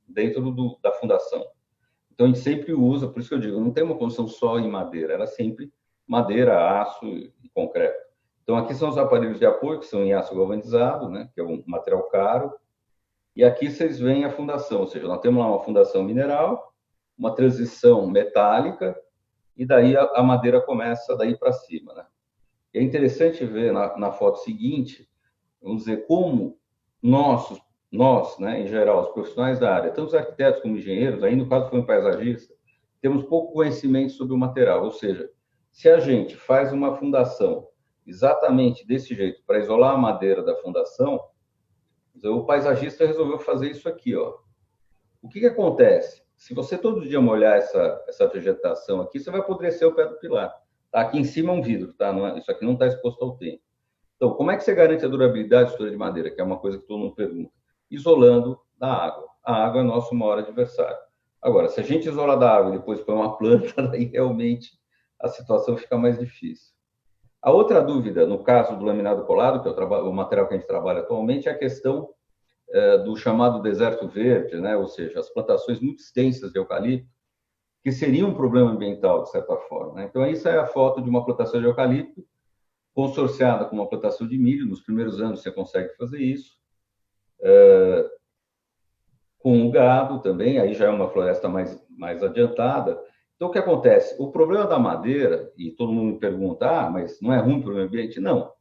dentro da fundação. Então, a gente sempre usa, por isso que eu digo, não tem uma construção só em madeira, era sempre madeira, aço e concreto. Então, aqui são os aparelhos de apoio, que são em aço galvanizado, né, que é um material caro. E aqui vocês veem a fundação, ou seja, nós temos lá uma fundação mineral, uma transição metálica, e daí a madeira começa daí para cima, né? É interessante ver na foto seguinte, vamos dizer, como nós, né, em geral, os profissionais da área, tanto os arquitetos como engenheiros, aí no caso foi um paisagista, temos pouco conhecimento sobre o material, ou seja, se a gente faz uma fundação exatamente desse jeito, para isolar a madeira da fundação, o paisagista resolveu fazer isso aqui, ó. O que acontece? Se você todo dia molhar essa vegetação aqui, você vai apodrecer o pé do pilar. Tá? Aqui em cima é um vidro, tá? Isso aqui não está exposto ao tempo. Então, como é que você garante a durabilidade da estrutura de madeira, que é uma coisa que todo mundo pergunta? Isolando da água. A água é nosso maior adversário. Agora, se a gente isola da água e depois põe uma planta, daí realmente a situação fica mais difícil. A outra dúvida, no caso do laminado colado, que é o material que a gente trabalha atualmente, é a questão do chamado deserto verde, né? Ou seja, as plantações muito extensas de eucalipto, que seria um problema ambiental, de certa forma, né? Então, isso é a foto de uma plantação de eucalipto consorciada com uma plantação de milho. Nos primeiros anos você consegue fazer isso. Com o gado também, aí já é uma floresta mais adiantada. Então, o que acontece? O problema da madeira, e todo mundo me pergunta, mas não é ruim para o meio ambiente? Não.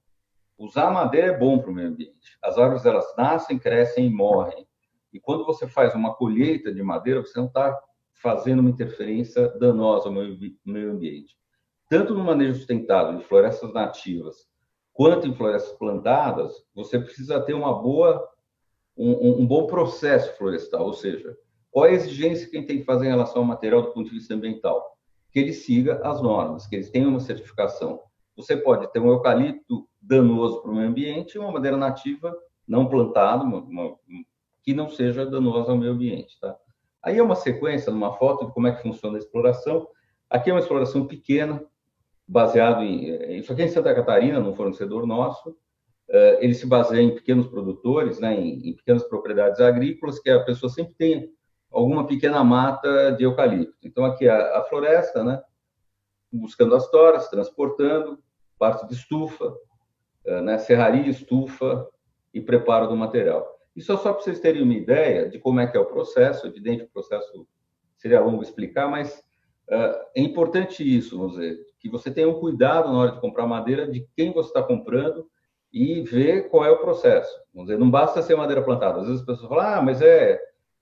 Usar madeira é bom para o meio ambiente. As árvores, elas nascem, crescem e morrem. E quando você faz uma colheita de madeira, você não está fazendo uma interferência danosa ao meio ambiente. Tanto no manejo sustentável de florestas nativas, quanto em florestas plantadas, você precisa ter um bom processo florestal, ou seja, qual é a exigência que a gente tem que fazer em relação ao material do ponto de vista ambiental? Que ele siga as normas, que eles tenham uma certificação. Você pode ter um eucalipto danoso para o meio ambiente e uma madeira nativa não plantada, que não seja danosa ao meio ambiente. Tá? Aí é uma sequência, numa foto, de como é que funciona a exploração. Aqui é uma exploração pequena, baseado isso aqui é em Santa Catarina, num fornecedor nosso. Ele se baseia em pequenos produtores, né, em pequenas propriedades agrícolas, que a pessoa sempre tem alguma pequena mata de eucalipto. Então, aqui a floresta, né, buscando as toras, transportando, parte de estufa, né, serraria, estufa e preparo do material. Isso é só para vocês terem uma ideia de como é que é o processo. Evidente, o processo seria longo explicar, mas é importante isso, vamos dizer, que você tenha um cuidado na hora de comprar madeira de quem você está comprando e ver qual é o processo. Vamos dizer, não basta ser madeira plantada. Às vezes as pessoas falam, mas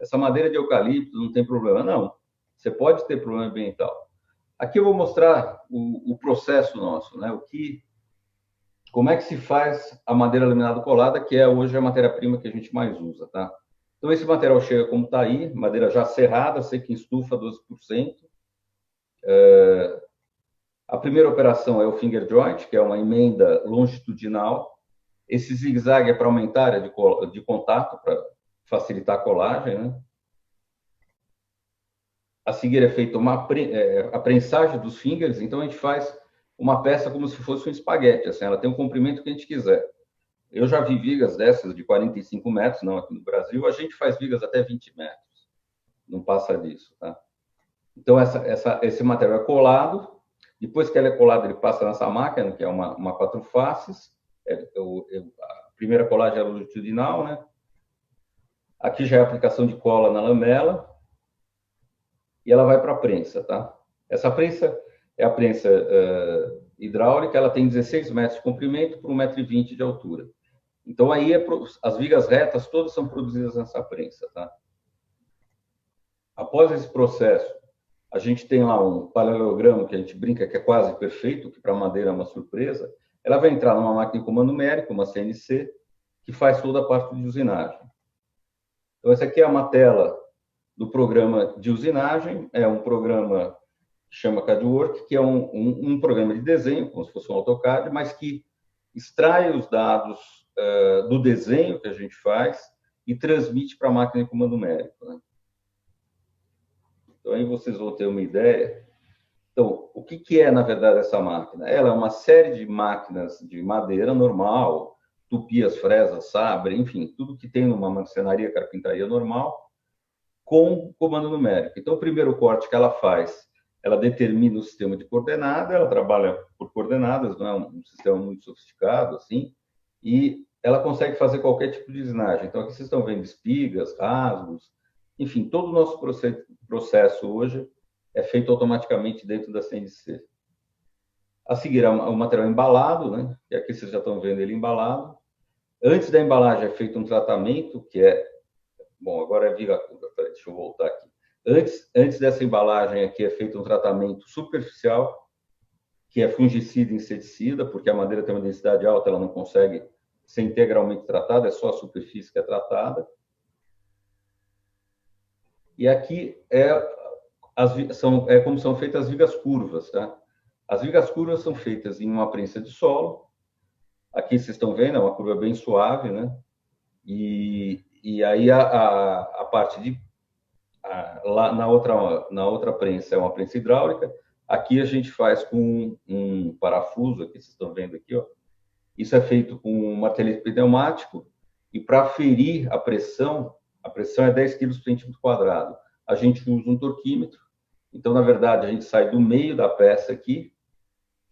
essa madeira de eucalipto não tem problema. Não, você pode ter problema ambiental. Aqui eu vou mostrar o processo nosso, né? Como é que se faz a madeira laminada colada, que é hoje a matéria-prima que a gente mais usa, tá? Então, esse material chega como está aí, madeira já serrada, seca em estufa, 12%. A primeira operação é o finger joint, que é uma emenda longitudinal. Esse zigue-zague é para aumentar a área de contato, para facilitar a colagem, né? A seguir é feita a prensagem dos fingers, então a gente faz uma peça como se fosse um espaguete, assim, ela tem o comprimento que a gente quiser. Eu já vi vigas dessas de 45 metros, não aqui no Brasil, a gente faz vigas até 20 metros, não passa disso, tá? Então, esse material é colado, depois que ele é colado, ele passa nessa máquina, que é uma 4 faces, a primeira colagem é longitudinal, né? Aqui já é a aplicação de cola na lamela, e ela vai para a prensa, tá? Essa prensa é a prensa hidráulica, ela tem 16 metros de comprimento por 1,20 m de altura. Então, aí as vigas retas todas são produzidas nessa prensa, tá? Após esse processo, a gente tem lá um paralelogramo que a gente brinca que é quase perfeito, que para madeira é uma surpresa. Ela vai entrar numa máquina de comando numérico, uma CNC, que faz toda a parte de usinagem. Então, essa aqui é uma tela do programa de usinagem, é um programa que chama CADWork, que é um programa de desenho, como se fosse um AutoCAD, mas que extrai os dados do desenho que a gente faz e transmite para a máquina de comando numérico, né? Então, aí vocês vão ter uma ideia. Então, o que é, na verdade, essa máquina? Ela é uma série de máquinas de madeira normal, tupias, fresas, sabre, enfim, tudo que tem numa marcenaria, carpintaria normal, com comando numérico. Então, o primeiro corte que ela faz, ela determina o sistema de coordenada, ela trabalha por coordenadas, não é um sistema muito sofisticado, assim, e ela consegue fazer qualquer tipo de usinagem. Então, aqui vocês estão vendo espigas, rasgos, enfim, todo o nosso processo hoje é feito automaticamente dentro da CNC. A seguir, o material embalado, né? E aqui vocês já estão vendo ele embalado. Antes da embalagem é feito um tratamento, que é... Bom, agora é viga curva, deixa eu voltar aqui. Antes dessa embalagem aqui é feito um tratamento superficial, que é fungicida e inseticida, porque a madeira tem uma densidade alta, ela não consegue ser integralmente tratada, é só a superfície que é tratada. E aqui como são feitas as vigas curvas, tá? As vigas curvas são feitas em uma prensa de solo. Aqui vocês estão vendo, é uma curva bem suave, né? E aí a parte de... lá na outra prensa é uma prensa hidráulica. Aqui a gente faz com um parafuso, aqui vocês estão vendo aqui, ó. Isso é feito com um martelete pneumático e para ferir a pressão é 10 kg por centímetro quadrado. A gente usa um torquímetro. Então, na verdade, a gente sai do meio da peça aqui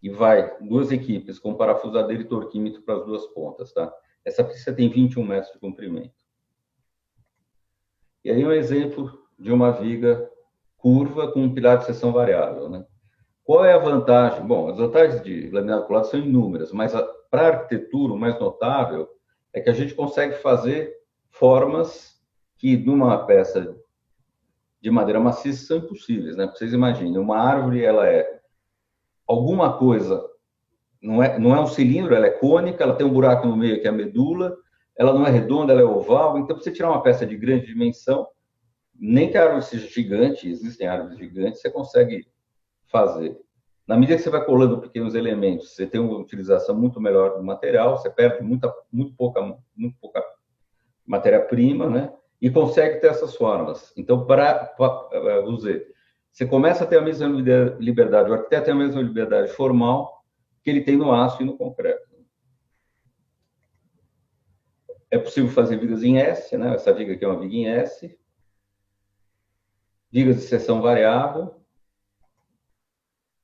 e vai 2 equipes com parafusadeira e torquímetro para as 2 pontas, tá? Essa pista tem 21 metros de comprimento. E aí um exemplo de uma viga curva com um pilar de seção variável, né? Qual é a vantagem? Bom, as vantagens de laminado colado são inúmeras, mas para a arquitetura, o mais notável é que a gente consegue fazer formas que, numa peça de madeira maciça, são impossíveis, né? Vocês imaginem, uma árvore, ela é alguma coisa, não é um cilindro, ela é cônica, ela tem um buraco no meio que é a medula, ela não é redonda, ela é oval. Então, para você tirar uma peça de grande dimensão, nem que a árvore seja gigante, existem árvores gigantes, você consegue fazer. Na medida que você vai colando pequenos elementos, você tem uma utilização muito melhor do material, você perde muito pouca matéria-prima, né? E consegue ter essas formas. Então, você começa a ter a mesma liberdade, o arquiteto tem a mesma liberdade formal que ele tem no aço e no concreto. É possível fazer vigas em S, né? Essa viga aqui é uma viga em S. Vigas de seção variável.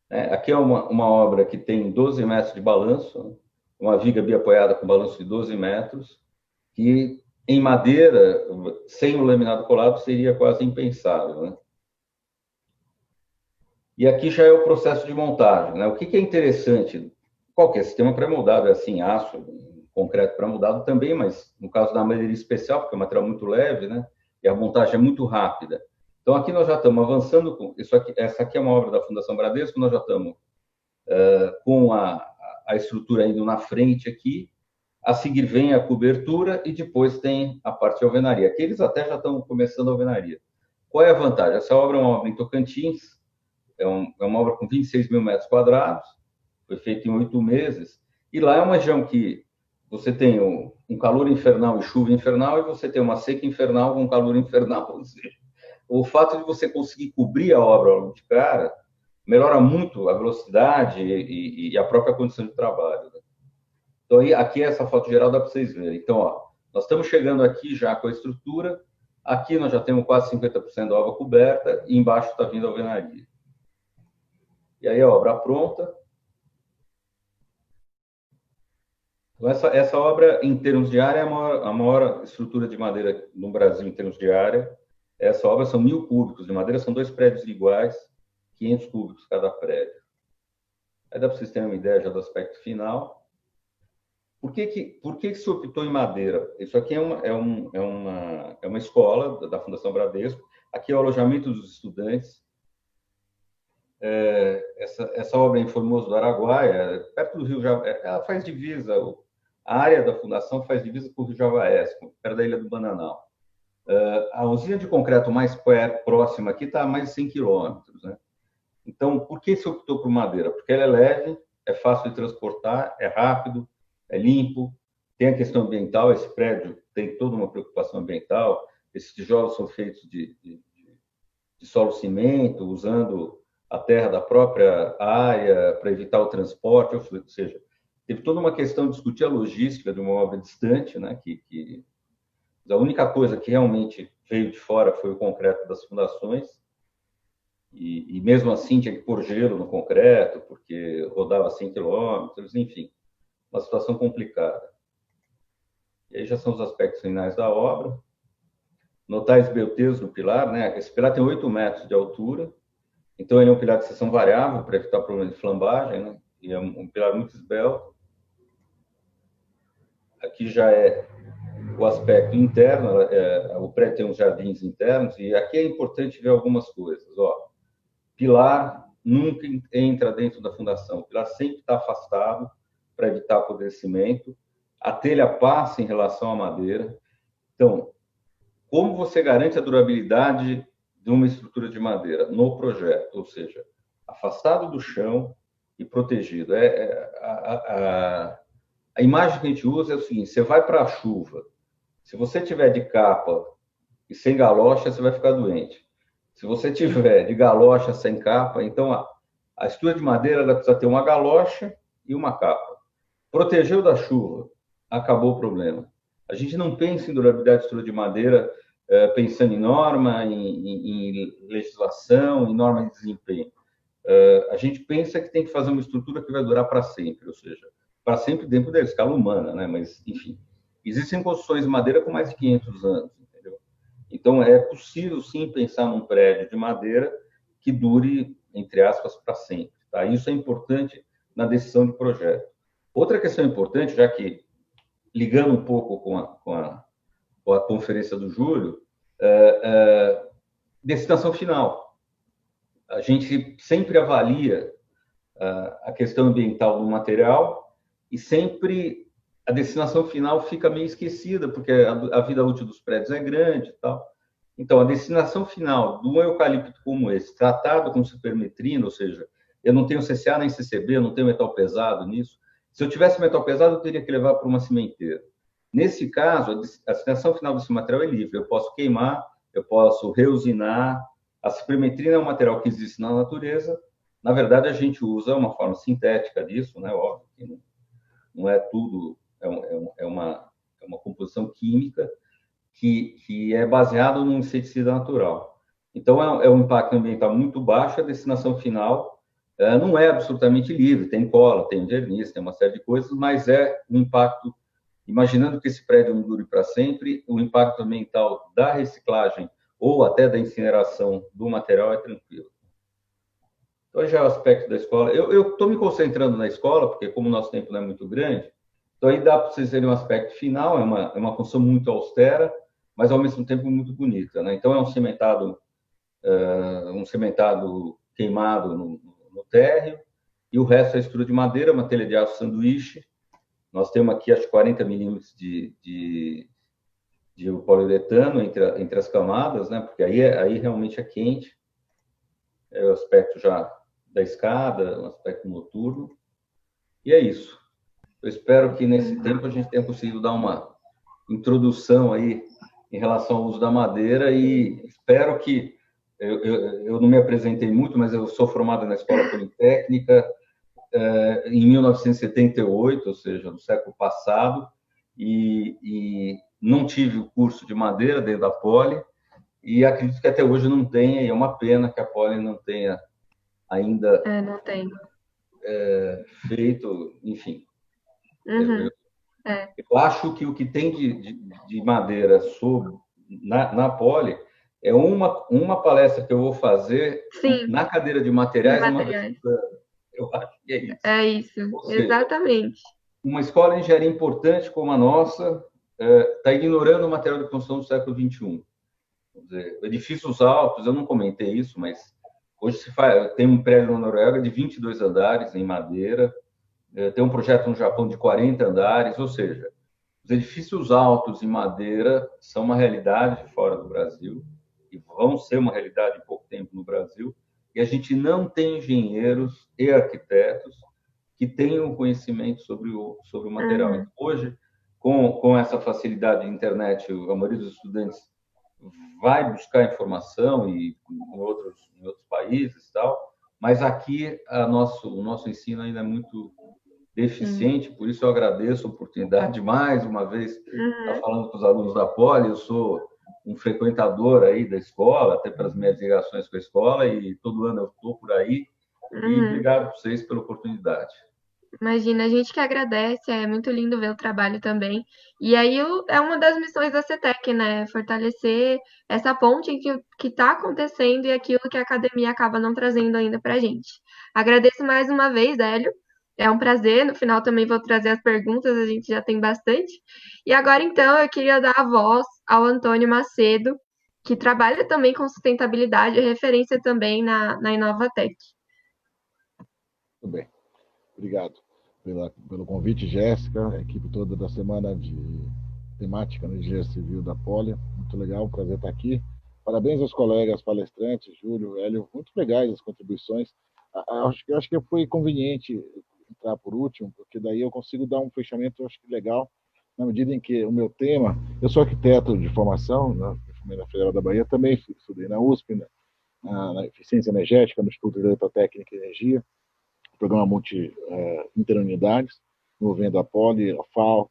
Aqui é uma obra que tem 12 metros de balanço, né? Uma viga biapoiada com balanço de 12 metros, que em madeira, sem o laminado colado, seria quase impensável, né? E aqui já é o processo de montagem, né? O que é interessante? Qualquer sistema pré-moldado é assim, aço, concreto pré-moldado também, mas no caso da madeira especial, porque é um material muito leve, né? E a montagem é muito rápida. Então, aqui nós já estamos avançando com isso aqui. Essa aqui é uma obra da Fundação Bradesco, nós já estamos com a estrutura indo na frente aqui. A seguir vem a cobertura e depois tem a parte de alvenaria. Aqui eles até já estão começando a alvenaria. Qual é a vantagem? Essa obra é uma obra em Tocantins, é uma obra com 26 mil metros quadrados, foi feita em 8 meses, e lá é uma região que você tem um calor infernal e chuva infernal, e você tem uma seca infernal com calor infernal. Ou seja, o fato de você conseguir cobrir a obra logo de cara melhora muito a velocidade e a própria condição de trabalho, né? Então, aqui essa foto geral dá para vocês verem. Então, ó, nós estamos chegando aqui já com a estrutura. Aqui nós já temos quase 50% da obra coberta e embaixo está vindo a alvenaria. E aí a obra pronta. Então, essa obra, em termos de área, é a maior estrutura de madeira no Brasil em termos de área. Essa obra são 1.000 cúbicos de madeira, são 2 prédios iguais, 500 cúbicos cada prédio. Aí dá para vocês terem uma ideia já do aspecto final. Por que se optou em madeira? Isso aqui é uma escola da Fundação Bradesco. Aqui é o alojamento dos estudantes. Essa obra é em Formoso do Araguaia, perto do Rio Javaé. Ela faz divisa, a área da fundação faz divisa com o Rio Javaé, perto da Ilha do Bananal. A usina de concreto mais próxima aqui está a mais de 100 quilômetros, né? Então, por que se optou por madeira? Porque ela é leve, é fácil de transportar, é rápido, é limpo, tem a questão ambiental. Esse prédio tem toda uma preocupação ambiental. Esses tijolos são feitos de solo cimento, usando a terra da própria área para evitar o transporte, ou seja, teve toda uma questão de discutir a logística de uma obra distante, né? A única coisa que realmente veio de fora foi o concreto das fundações, e mesmo assim tinha que pôr gelo no concreto, porque rodava 100 quilômetros, enfim, uma situação complicada. E aí já são os aspectos finais da obra. Notar esbeltez no pilar, né? Esse pilar tem 8 metros de altura, então ele é um pilar de seção variável para evitar problema de flambagem, né? E é um pilar muito esbelto. Aqui já é o aspecto interno, o prédio tem uns jardins internos, e aqui é importante ver algumas coisas. Ó, pilar nunca entra dentro da fundação, o pilar sempre está afastado para evitar apodrecimento, a telha passa em relação à madeira. Então, como você garante a durabilidade de uma estrutura de madeira no projeto? Ou seja, afastado do chão e protegido. A imagem que a gente usa é o seguinte: você vai para a chuva, se você tiver de capa e sem galocha, você vai ficar doente. Se você tiver de galocha sem capa, então a estrutura de madeira ela precisa ter uma galocha e uma capa. Protegeu da chuva, acabou o problema. A gente não pensa em durabilidade de estrutura de madeira pensando em norma, em legislação, em norma de desempenho. A gente pensa que tem que fazer uma estrutura que vai durar para sempre, ou seja, para sempre dentro da escala humana, né? Mas, enfim, existem construções de madeira com mais de 500 anos, entendeu? Então, é possível, sim, pensar num prédio de madeira que dure, entre aspas, para sempre. Tá? Isso é importante na decisão de projeto. Outra questão importante, já que, ligando um pouco com a conferência do Júlio, destinação final. A gente sempre avalia a questão ambiental do material e sempre a destinação final fica meio esquecida, porque a vida útil dos prédios é grande e tal. Então, a destinação final de um eucalipto como esse, tratado com supermetrina, ou seja, eu não tenho CCA nem CCB, eu não tenho metal pesado nisso. Se eu tivesse metal pesado, eu teria que levar para uma cimenteira. Nesse caso, a destinação final desse material é livre. Eu posso queimar, eu posso reusinar. A supermetrina é um material que existe na natureza. Na verdade, a gente usa uma forma sintética disso, né? Óbvio que não é tudo, é uma composição química que é baseada num inseticida natural. Então, é um impacto ambiental muito baixo. A destinação final não é absolutamente livre. Tem cola, tem verniz, tem uma série de coisas, mas é um impacto, imaginando que esse prédio não dure para sempre, o impacto ambiental da reciclagem ou até da incineração do material é tranquilo. Então, já é o aspecto da escola. Eu estou me concentrando na escola, porque como o nosso tempo não é muito grande, então aí dá para vocês verem um aspecto final, é uma construção muito austera, mas ao mesmo tempo muito bonita, né? Então, é um cimentado queimado no térreo, e o resto é estrutura de madeira, uma telha de aço sanduíche. Nós temos aqui, acho, 40 milímetros de poliuretano entre as camadas, né? Porque aí realmente é quente. É o aspecto já da escada, um aspecto noturno. E é isso. Eu espero que nesse tempo a gente tenha conseguido dar uma introdução aí em relação ao uso da madeira, e espero que eu não me apresentei muito, mas eu sou formado na Escola Politécnica em 1978, ou seja, no século passado, e não tive o curso de madeira dentro da Poli, e acredito que até hoje não tenha, e é uma pena que a Poli não tenha ainda não tem. feito, enfim. Uhum. Eu acho que o que tem de madeira na Poli é uma palestra que eu vou fazer na cadeira de materiais. Eu acho que é isso. É isso, exatamente. Uma escola de engenharia importante como a nossa está ignorando o material de construção do século XXI. Quer dizer, edifícios altos, eu não comentei isso, mas hoje tem um prédio na Noruega de 22 andares em madeira, tem um projeto no Japão de 40 andares, ou seja, os edifícios altos em madeira são uma realidade fora do Brasil e vão ser uma realidade em pouco tempo no Brasil, e a gente não tem engenheiros e arquitetos que tenham conhecimento sobre o material. Então, hoje, com essa facilidade de internet, a maioria dos estudantes vai buscar informação em outros países e tal, mas aqui o nosso ensino ainda é muito deficiente, por isso eu agradeço a oportunidade de mais uma vez estar falando com os alunos da Poli. Eu sou um frequentador aí da escola, até pelas minhas ligações com a escola, e todo ano eu estou por aí. E obrigado a vocês pela oportunidade. Imagina, a gente que agradece, é muito lindo ver o trabalho também. E aí é uma das missões da CETEC, né? Fortalecer essa ponte que está acontecendo e aquilo que a academia acaba não trazendo ainda para a gente. Agradeço mais uma vez, Hélio. É um prazer. No final também vou trazer as perguntas, a gente já tem bastante. E agora, então, eu queria dar a voz ao Antônio Macedo, que trabalha também com sustentabilidade, é referência também na Inovatec. Tudo bem. Obrigado pelo convite, Jéssica, a equipe toda da semana de temática no Engenharia Civil da Poli. Muito legal, prazer estar aqui. Parabéns aos colegas palestrantes, Júlio, Hélio, muito legais as contribuições. Acho que foi conveniente entrar por último, porque daí eu consigo dar um fechamento, acho que legal, na medida em que o meu tema, eu sou arquiteto de formação, na Federal da Bahia, também estudei na USP, na eficiência energética, no Instituto de Eletrotécnica e Energia, programa interunidades, envolvendo a Poli, a FAO,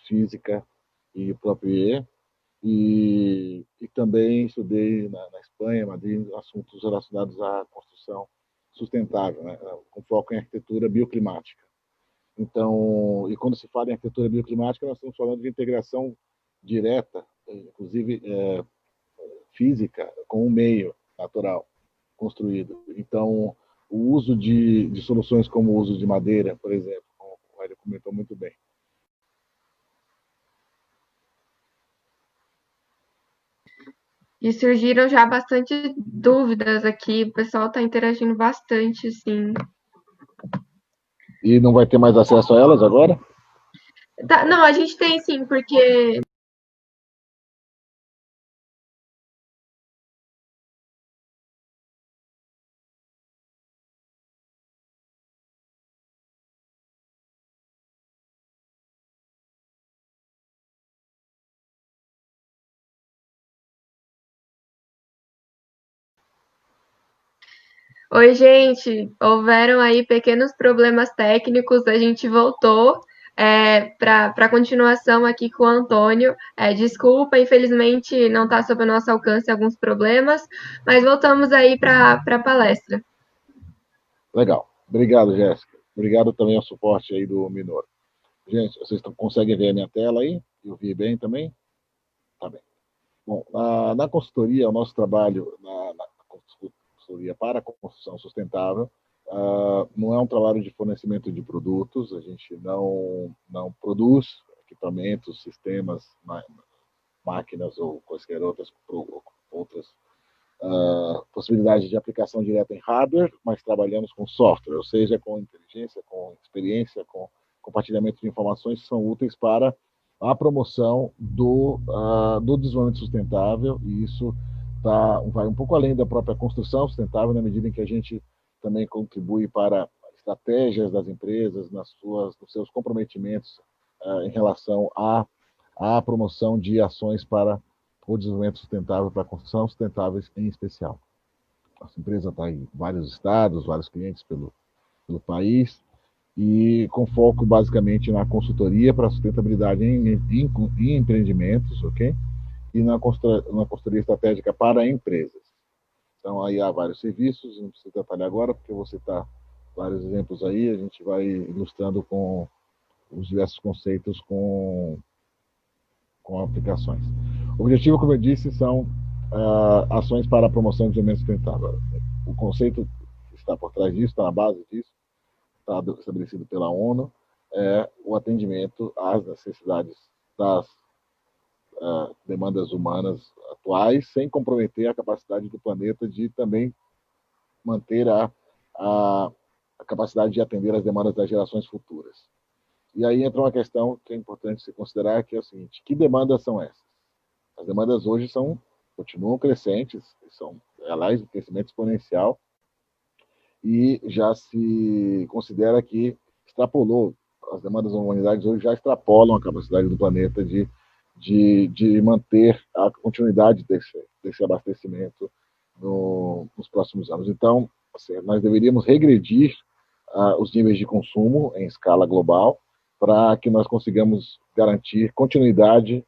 Física e o próprio IE. E também estudei na Espanha, Madrid, assuntos relacionados à construção sustentável, né, com foco em arquitetura bioclimática. Então, e quando se fala em arquitetura bioclimática, nós estamos falando de integração direta, inclusive física, com o meio natural construído. Então, o uso de soluções como o uso de madeira, por exemplo, como o Hélio comentou muito bem. E surgiram já bastante dúvidas aqui, o pessoal está interagindo bastante, sim. E não vai ter mais acesso a elas agora? Não, a gente tem sim, porque oi, gente. Houveram aí pequenos problemas técnicos, a gente voltou para a continuação aqui com o Antônio. Desculpa, infelizmente não está sob o nosso alcance alguns problemas, mas voltamos aí para a palestra. Legal. Obrigado, Jéssica. Obrigado também ao suporte aí do Minoro. Gente, vocês conseguem ver a minha tela aí? Eu vi bem também? Tá bem. Bom, na consultoria, o nosso trabalho na consultoria para a construção sustentável não é um trabalho de fornecimento de produtos, a gente não produz equipamentos, sistemas, máquinas ou quaisquer outras possibilidades de aplicação direta em hardware, mas trabalhamos com software, ou seja, com inteligência, com experiência, com compartilhamento de informações que são úteis para a promoção do desenvolvimento sustentável, e isso vai um pouco além da própria construção sustentável, na medida em que a gente também contribui para estratégias das empresas, nos seus comprometimentos em relação à promoção de ações para o desenvolvimento sustentável, para a construção sustentáveis em especial. Nossa empresa está em vários estados, vários clientes pelo país, e com foco basicamente na consultoria para sustentabilidade em empreendimentos, ok? E na consultoria estratégica para empresas. Então, aí há vários serviços, não precisa detalhar agora, porque eu vou citar vários exemplos aí, a gente vai ilustrando com os diversos conceitos com aplicações. O objetivo, como eu disse, são ações para a promoção do desenvolvimento sustentável. O conceito está por trás disso, está na base disso, está estabelecido pela ONU, é o atendimento às necessidades das demandas humanas atuais, sem comprometer a capacidade do planeta de também manter a capacidade de atender as demandas das gerações futuras. E aí entra uma questão que é importante se considerar, que é o seguinte: que demandas são essas? As demandas hoje continuam crescentes, aliás, um crescimento exponencial, e já se considera que extrapolou, as demandas da humanidade hoje já extrapolam a capacidade do planeta de manter a continuidade desse abastecimento nos próximos anos. Então, assim, nós deveríamos regredir os níveis de consumo em escala global para que nós consigamos garantir continuidade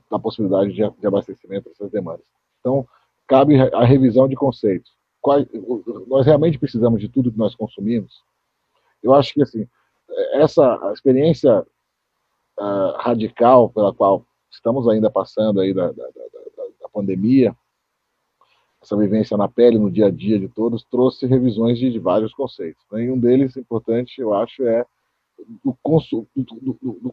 da possibilidade de abastecimento dessas demandas. Então, cabe a revisão de conceitos. Nós realmente precisamos de tudo que nós consumimos? Eu acho que assim, essa experiência radical pela qual estamos ainda passando aí da pandemia, essa vivência na pele, no dia a dia de todos, trouxe revisões de vários conceitos. E um deles, importante, eu acho, é do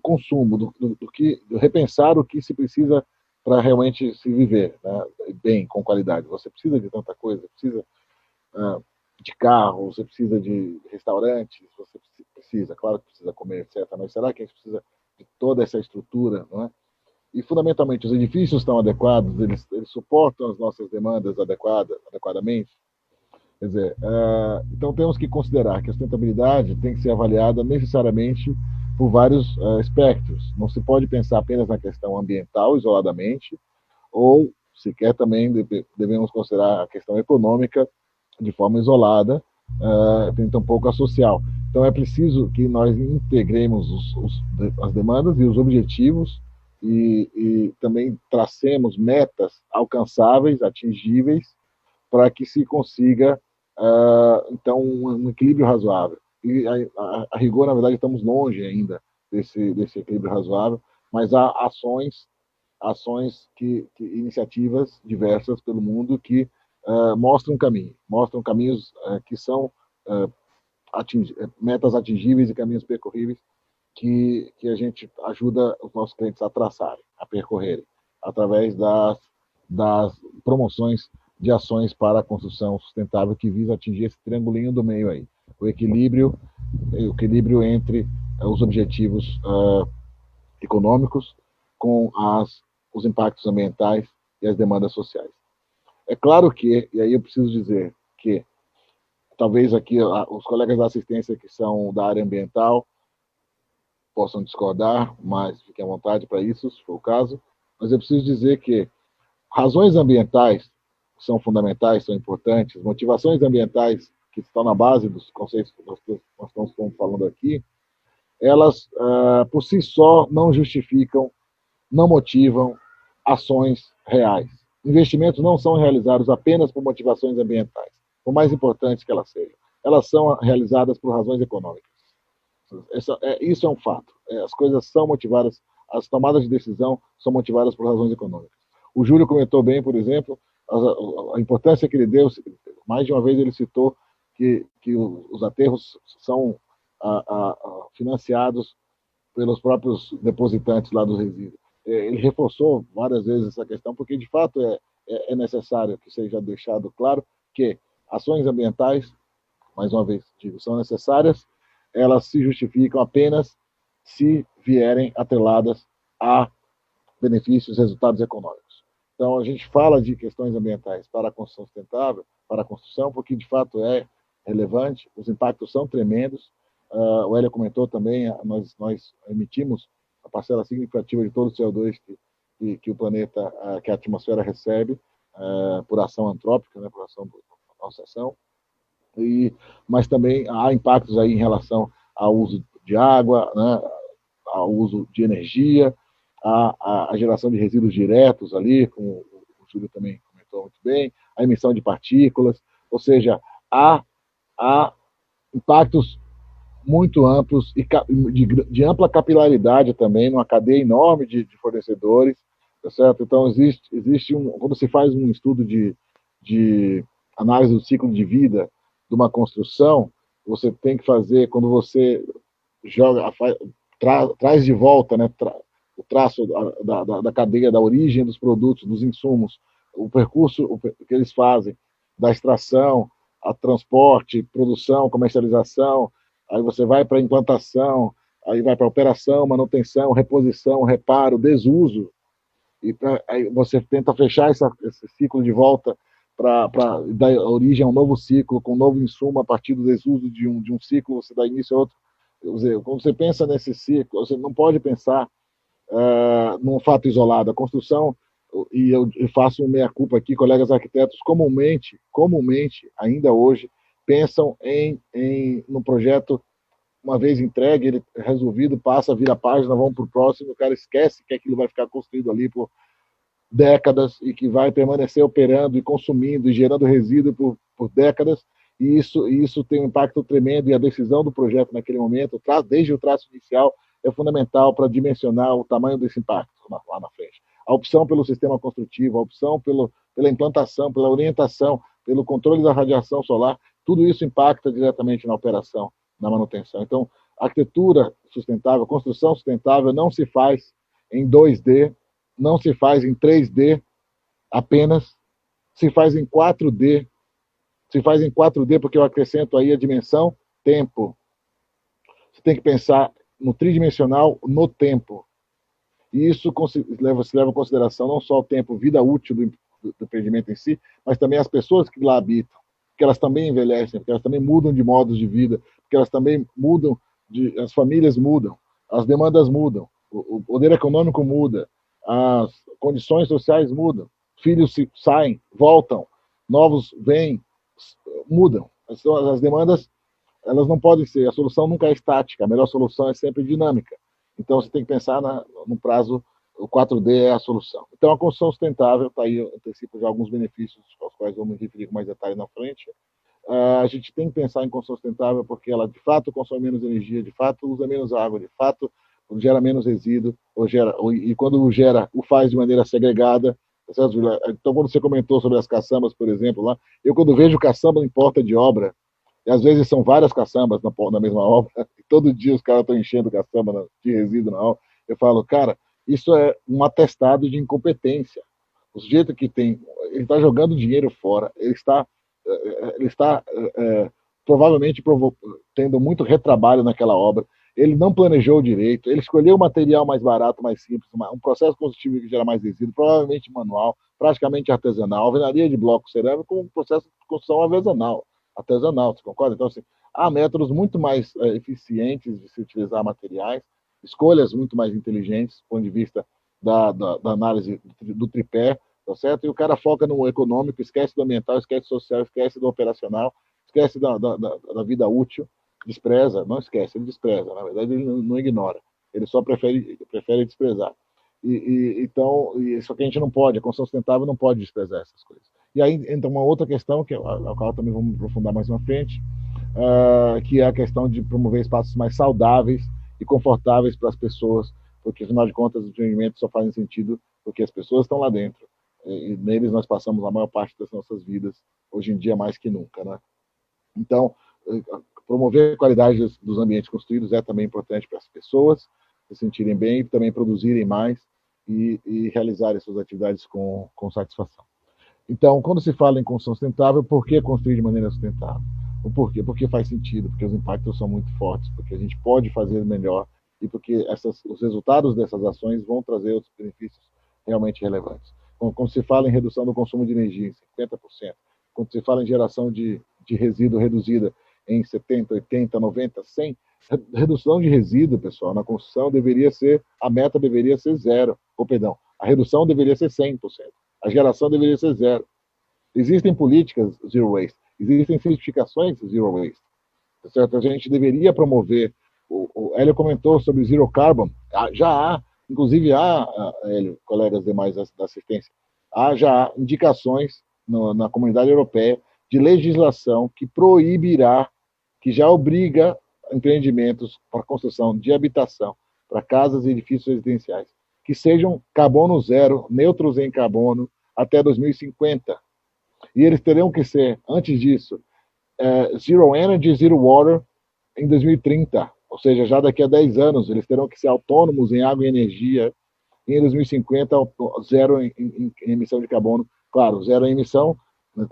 consumo, do repensar o que se precisa para realmente se viver, né, bem, com qualidade. Você precisa de tanta coisa, precisa de carro, você precisa de restaurantes, você precisa, claro que precisa comer, etc. Mas será que a gente precisa de toda essa estrutura, não é? E, fundamentalmente, os edifícios estão adequados, eles suportam as nossas demandas adequadamente? Quer dizer, então temos que considerar que a sustentabilidade tem que ser avaliada necessariamente por vários espectros. Não se pode pensar apenas na questão ambiental, isoladamente, ou sequer também devemos considerar a questão econômica de forma isolada, tem tão pouco a social. Então é preciso que nós integremos as demandas e os objetivos e também tracemos metas alcançáveis, atingíveis, para que se consiga, então, um equilíbrio razoável. E, a rigor, na verdade, estamos longe ainda desse equilíbrio razoável, mas há ações iniciativas diversas pelo mundo que mostram caminhos que são metas atingíveis e caminhos percorríveis que a gente ajuda os nossos clientes a traçarem, a percorrerem, através das promoções de ações para a construção sustentável que visa atingir esse triangulinho do meio aí, o equilíbrio entre os objetivos econômicos com os impactos ambientais e as demandas sociais. É claro que, e aí eu preciso dizer que talvez aqui os colegas da assistência que são da área ambiental possam discordar, mas fiquem à vontade para isso, se for o caso, mas eu preciso dizer que razões ambientais são fundamentais, são importantes, motivações ambientais que estão na base dos conceitos que nós estamos falando aqui, elas, por si só, não justificam, não motivam ações reais. Investimentos não são realizados apenas por motivações ambientais, por mais importantes que elas sejam. Elas são realizadas por razões econômicas. Isso é um fato. As coisas são motivadas, as tomadas de decisão são motivadas por razões econômicas. O Júlio comentou bem, por exemplo, a importância que ele deu, mais de uma vez ele citou que os aterros são financiados pelos próprios depositantes lá dos resíduos. Ele reforçou várias vezes essa questão, porque de fato é necessário que seja deixado claro que ações ambientais, mais uma vez digo, são necessárias, elas se justificam apenas se vierem atreladas a benefícios, resultados econômicos. Então, a gente fala de questões ambientais para a construção sustentável, para a construção, porque de fato é relevante, os impactos são tremendos. O Hélio comentou também, nós emitimos a parcela significativa de todo o CO2 que o planeta, que a atmosfera recebe, por ação antrópica, né, por ação da nossa ação. Mas também há impactos aí em relação ao uso de água, né, ao uso de energia, a geração de resíduos diretos ali, como o Júlio também comentou muito bem, a emissão de partículas, ou seja, há impactos muito amplos e de ampla capilaridade também, numa cadeia enorme de fornecedores, tá certo? Então, existe quando se faz um estudo de análise do ciclo de vida de uma construção, você tem que fazer, quando você traz de volta, né, o traço da cadeia, da origem dos produtos, dos insumos, o percurso que eles fazem, da extração, a transporte, produção, comercialização, aí você vai para a implantação, aí vai para a operação, manutenção, reposição, reparo, desuso, e aí você tenta fechar esse ciclo de volta para dar origem a um novo ciclo, com um novo insumo a partir do desuso de um ciclo, você dá início a outro. Quando você pensa nesse ciclo, você não pode pensar num fato isolado. A construção, e eu faço um meia-culpa aqui, colegas arquitetos, comumente, ainda hoje, pensam no projeto uma vez entregue, ele resolvido, passa, vira a página, vamos para o próximo, o cara esquece que aquilo vai ficar construído ali por décadas e que vai permanecer operando e consumindo e gerando resíduo por décadas, e isso tem um impacto tremendo, e a decisão do projeto naquele momento, desde o traço inicial, é fundamental para dimensionar o tamanho desse impacto lá na frente. A opção pelo sistema construtivo, a opção pela implantação, pela orientação, pelo controle da radiação solar, tudo isso impacta diretamente na operação, na manutenção. Então, arquitetura sustentável, construção sustentável não se faz em 2D, não se faz em 3D apenas, se faz em 4D. Se faz em 4D porque eu acrescento aí a dimensão tempo. Você tem que pensar no tridimensional, no tempo. E isso se leva em consideração não só o tempo, vida útil do empreendimento em si, mas também as pessoas que lá habitam, porque elas também envelhecem, porque elas também mudam de modos de vida, porque elas também mudam, as famílias mudam, as demandas mudam, o poder econômico muda, as condições sociais mudam, filhos saem, voltam, novos vêm, mudam. As demandas, elas não podem ser, a solução nunca é estática, a melhor solução é sempre dinâmica. Então, você tem que pensar no prazo, o 4D é a solução. Então, a construção sustentável, está aí, eu antecipo já alguns benefícios, aos quais vou me referir com mais detalhe na frente. A gente tem que pensar em construção sustentável porque ela, de fato, consome menos energia, de fato, usa menos água, de fato, gera menos resíduo, e quando gera, o faz de maneira segregada. Então, quando você comentou sobre as caçambas, por exemplo, lá, eu quando vejo caçamba em porta de obra, e às vezes são várias caçambas na mesma obra, e todo dia os caras estão enchendo caçamba de resíduo na obra, eu falo, cara, isso é um atestado de incompetência. O sujeito que tem, ele está jogando dinheiro fora, ele está provavelmente tendo muito retrabalho naquela obra, ele não planejou direito, ele escolheu o material mais barato, mais simples, um processo construtivo que gera mais resíduo, provavelmente manual, praticamente artesanal, alvenaria de bloco cerâmico, um processo de construção artesanal, você concorda? Então, assim, há métodos muito mais eficientes de se utilizar materiais, escolhas muito mais inteligentes, do ponto de vista da análise do tripé, tá certo? E o cara foca no econômico, esquece do ambiental, esquece do social, esquece do operacional, esquece da vida útil, despreza, não esquece, ele despreza, na verdade ele não ignora, ele só prefere desprezar. Só que a gente não pode, a construção sustentável não pode desprezar essas coisas. E aí entra uma outra questão, que a qual também vamos aprofundar mais uma frente, que é a questão de promover espaços mais saudáveis e confortáveis para as pessoas, porque afinal de contas os empreendimentos só fazem sentido porque as pessoas estão lá dentro, e neles nós passamos a maior parte das nossas vidas, hoje em dia mais que nunca, né? Então, promover a qualidade dos ambientes construídos é também importante para as pessoas se sentirem bem, também produzirem mais e realizarem suas atividades com satisfação. Então, quando se fala em construção sustentável, por que construir de maneira sustentável? O porquê? Porque faz sentido, porque os impactos são muito fortes, porque a gente pode fazer melhor e porque os resultados dessas ações vão trazer outros benefícios realmente relevantes. Quando se fala em redução do consumo de energia em 50%, quando se fala em geração de resíduo reduzida em 70%, 80%, 90%, 100%, redução de resíduo, pessoal, na construção a meta deveria ser zero, a redução deveria ser 100%, a geração deveria ser zero. Existem políticas zero waste, existem certificações zero waste, certo? A gente deveria promover, o Hélio comentou sobre zero carbon, já há, inclusive Hélio, colegas demais da assistência, já há indicações na comunidade europeia de legislação que proibirá, que já obriga empreendimentos para construção de habitação, para casas e edifícios residenciais, que sejam carbono zero, neutros em carbono, até 2050. E eles terão que ser, antes disso, zero energy, zero water, em 2030. Ou seja, já daqui a 10 anos, eles terão que ser autônomos em água e energia. E em 2050, zero em emissão de carbono. Claro, zero em emissão,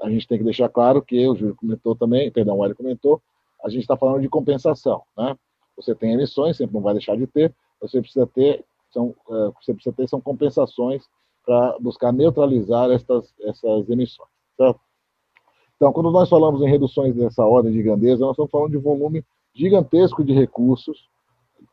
a gente tem que deixar claro que o Júlio comentou também, perdão, o Hélio comentou, a gente está falando de compensação, né? Você tem emissões, sempre não vai deixar de ter, você precisa ter são compensações para buscar neutralizar essas emissões, certo? Então, quando nós falamos em reduções dessa ordem de grandeza, nós estamos falando de volume gigantesco de recursos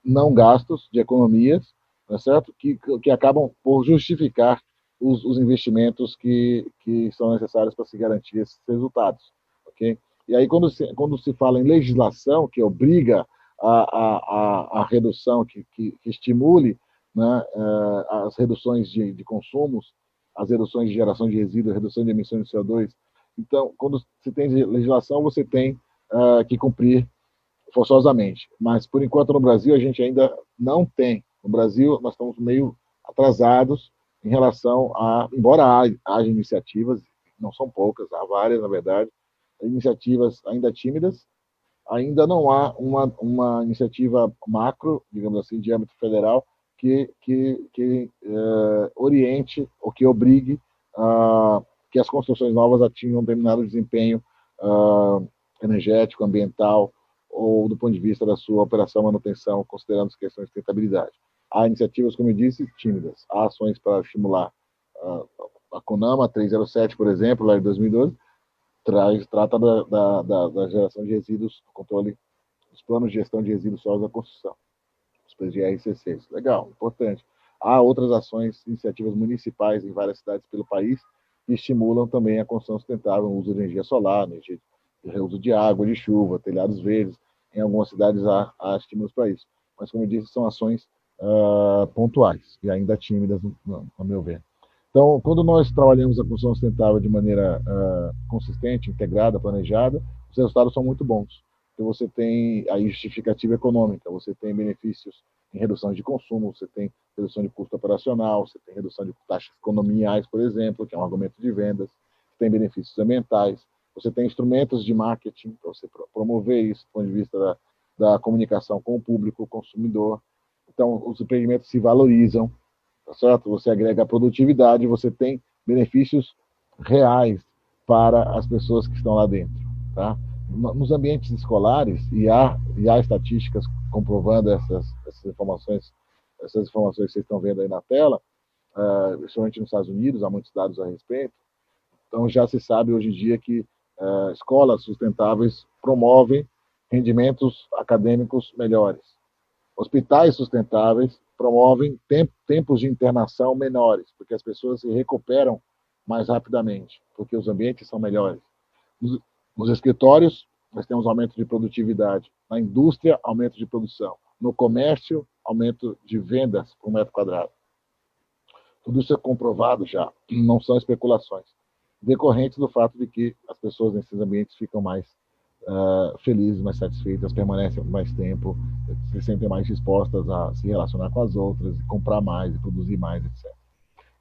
não gastos, de economias, não é certo? Que acabam por justificar os investimentos que são necessários para se garantir esses resultados, ok? E aí, quando se fala em legislação, que obriga a redução, que estimule, né, as reduções de consumos, as reduções de geração de resíduos, redução de emissões de CO2. Então, quando se tem legislação, você tem que cumprir forçosamente. Mas, por enquanto, no Brasil, a gente ainda não tem. No Brasil, nós estamos meio atrasados em relação embora haja iniciativas, não são poucas, há várias, na verdade, iniciativas ainda tímidas, ainda não há uma iniciativa macro, digamos assim, de âmbito federal, que oriente ou que obrigue que as construções novas atinjam um determinado desempenho energético, ambiental, ou do ponto de vista da sua operação e manutenção, considerando as questões de sustentabilidade. Há iniciativas, como eu disse, tímidas. Há ações para estimular a CONAMA 307, por exemplo, lá de 2012, trata da geração de resíduos, do controle dos planos de gestão de resíduos sólidos da construção, os PGRCCs. Legal, importante. Há outras ações, iniciativas municipais em várias cidades pelo país que estimulam também a construção sustentável, o uso de energia solar, energia de reuso de água, de chuva, telhados verdes. Em algumas cidades há estímulos para isso. Mas, como eu disse, são ações pontuais e ainda tímidas, no meu ver. Então, quando nós trabalhamos a construção sustentável de maneira consistente, integrada, planejada, os resultados são muito bons. Porque você tem a justificativa econômica, você tem benefícios em redução de consumo, você tem redução de custo operacional, você tem redução de taxas economiais, por exemplo, que é um argumento de vendas, você tem benefícios ambientais, você tem instrumentos de marketing para você promover isso do ponto de vista da comunicação com o público, o consumidor. Então, os empreendimentos se valorizam, tá certo? Você agrega produtividade, você tem benefícios reais para as pessoas que estão lá dentro, tá? Nos ambientes escolares, e há estatísticas comprovando essas informações que vocês estão vendo aí na tela, principalmente nos Estados Unidos, há muitos dados a respeito. Então, já se sabe hoje em dia que escolas sustentáveis promovem rendimentos acadêmicos melhores. Hospitais sustentáveis promovem tempos de internação menores, porque as pessoas se recuperam mais rapidamente, porque os ambientes são melhores. Nos escritórios, nós temos aumento de produtividade. Na indústria, aumento de produção. No comércio, aumento de vendas por metro quadrado. Tudo isso é comprovado já, não são especulações, decorrentes do fato de que as pessoas nesses ambientes ficam mais felizes, mais satisfeitas, permanecem mais tempo, se sentem mais dispostas a se relacionar com as outras, comprar mais, produzir mais, etc.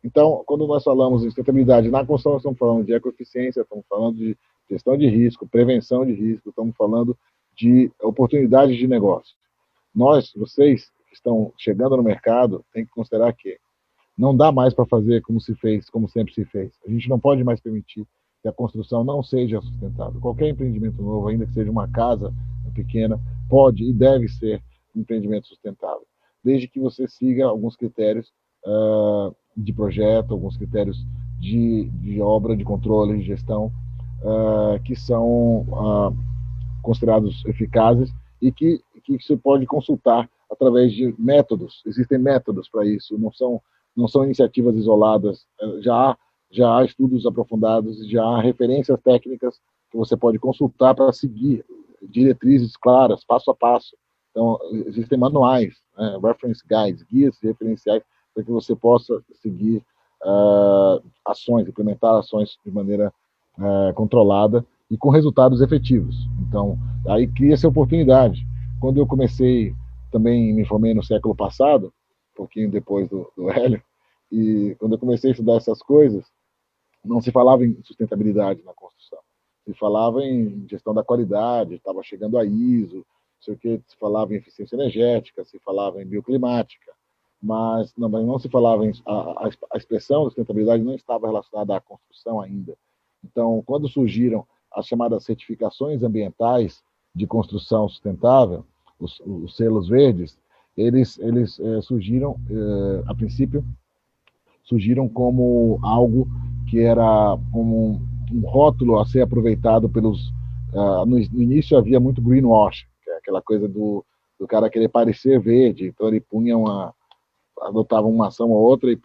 Então, quando nós falamos em sustentabilidade na construção, estamos falando de ecoeficiência, estamos falando de gestão de risco, prevenção de risco, estamos falando de oportunidades de negócio. Vocês que estão chegando no mercado, têm que considerar que não dá mais para fazer como se fez, como sempre se fez. A gente não pode mais permitir que a construção não seja sustentável. Qualquer empreendimento novo, ainda que seja uma casa pequena, pode e deve ser um empreendimento sustentável, desde que você siga alguns critérios de projeto, alguns critérios de obra, de controle, de gestão, que são considerados eficazes e que você pode consultar através de métodos. Existem métodos para isso, não são iniciativas isoladas, já há estudos aprofundados, já há referências técnicas que você pode consultar para seguir diretrizes claras, passo a passo. Então, existem manuais, reference guides, guias referenciais, para que você possa seguir ações, implementar ações de maneira controlada e com resultados efetivos. Então, aí cria-se oportunidade. Quando eu comecei, também me formei no século passado, um pouquinho depois do Hélio, e quando eu comecei a estudar essas coisas, não se falava em sustentabilidade na construção. Se falava em gestão da qualidade, estava chegando a ISO, não sei o que, se falava em eficiência energética, se falava em bioclimática, mas não se falava em... A expressão sustentabilidade não estava relacionada à construção ainda. Então, quando surgiram as chamadas certificações ambientais de construção sustentável, os selos verdes, eles surgiram, a princípio, surgiram como algo que era como um rótulo a ser aproveitado pelos... no início havia muito greenwash, que é aquela coisa do cara querer parecer verde, então ele adotava uma ação ou outra e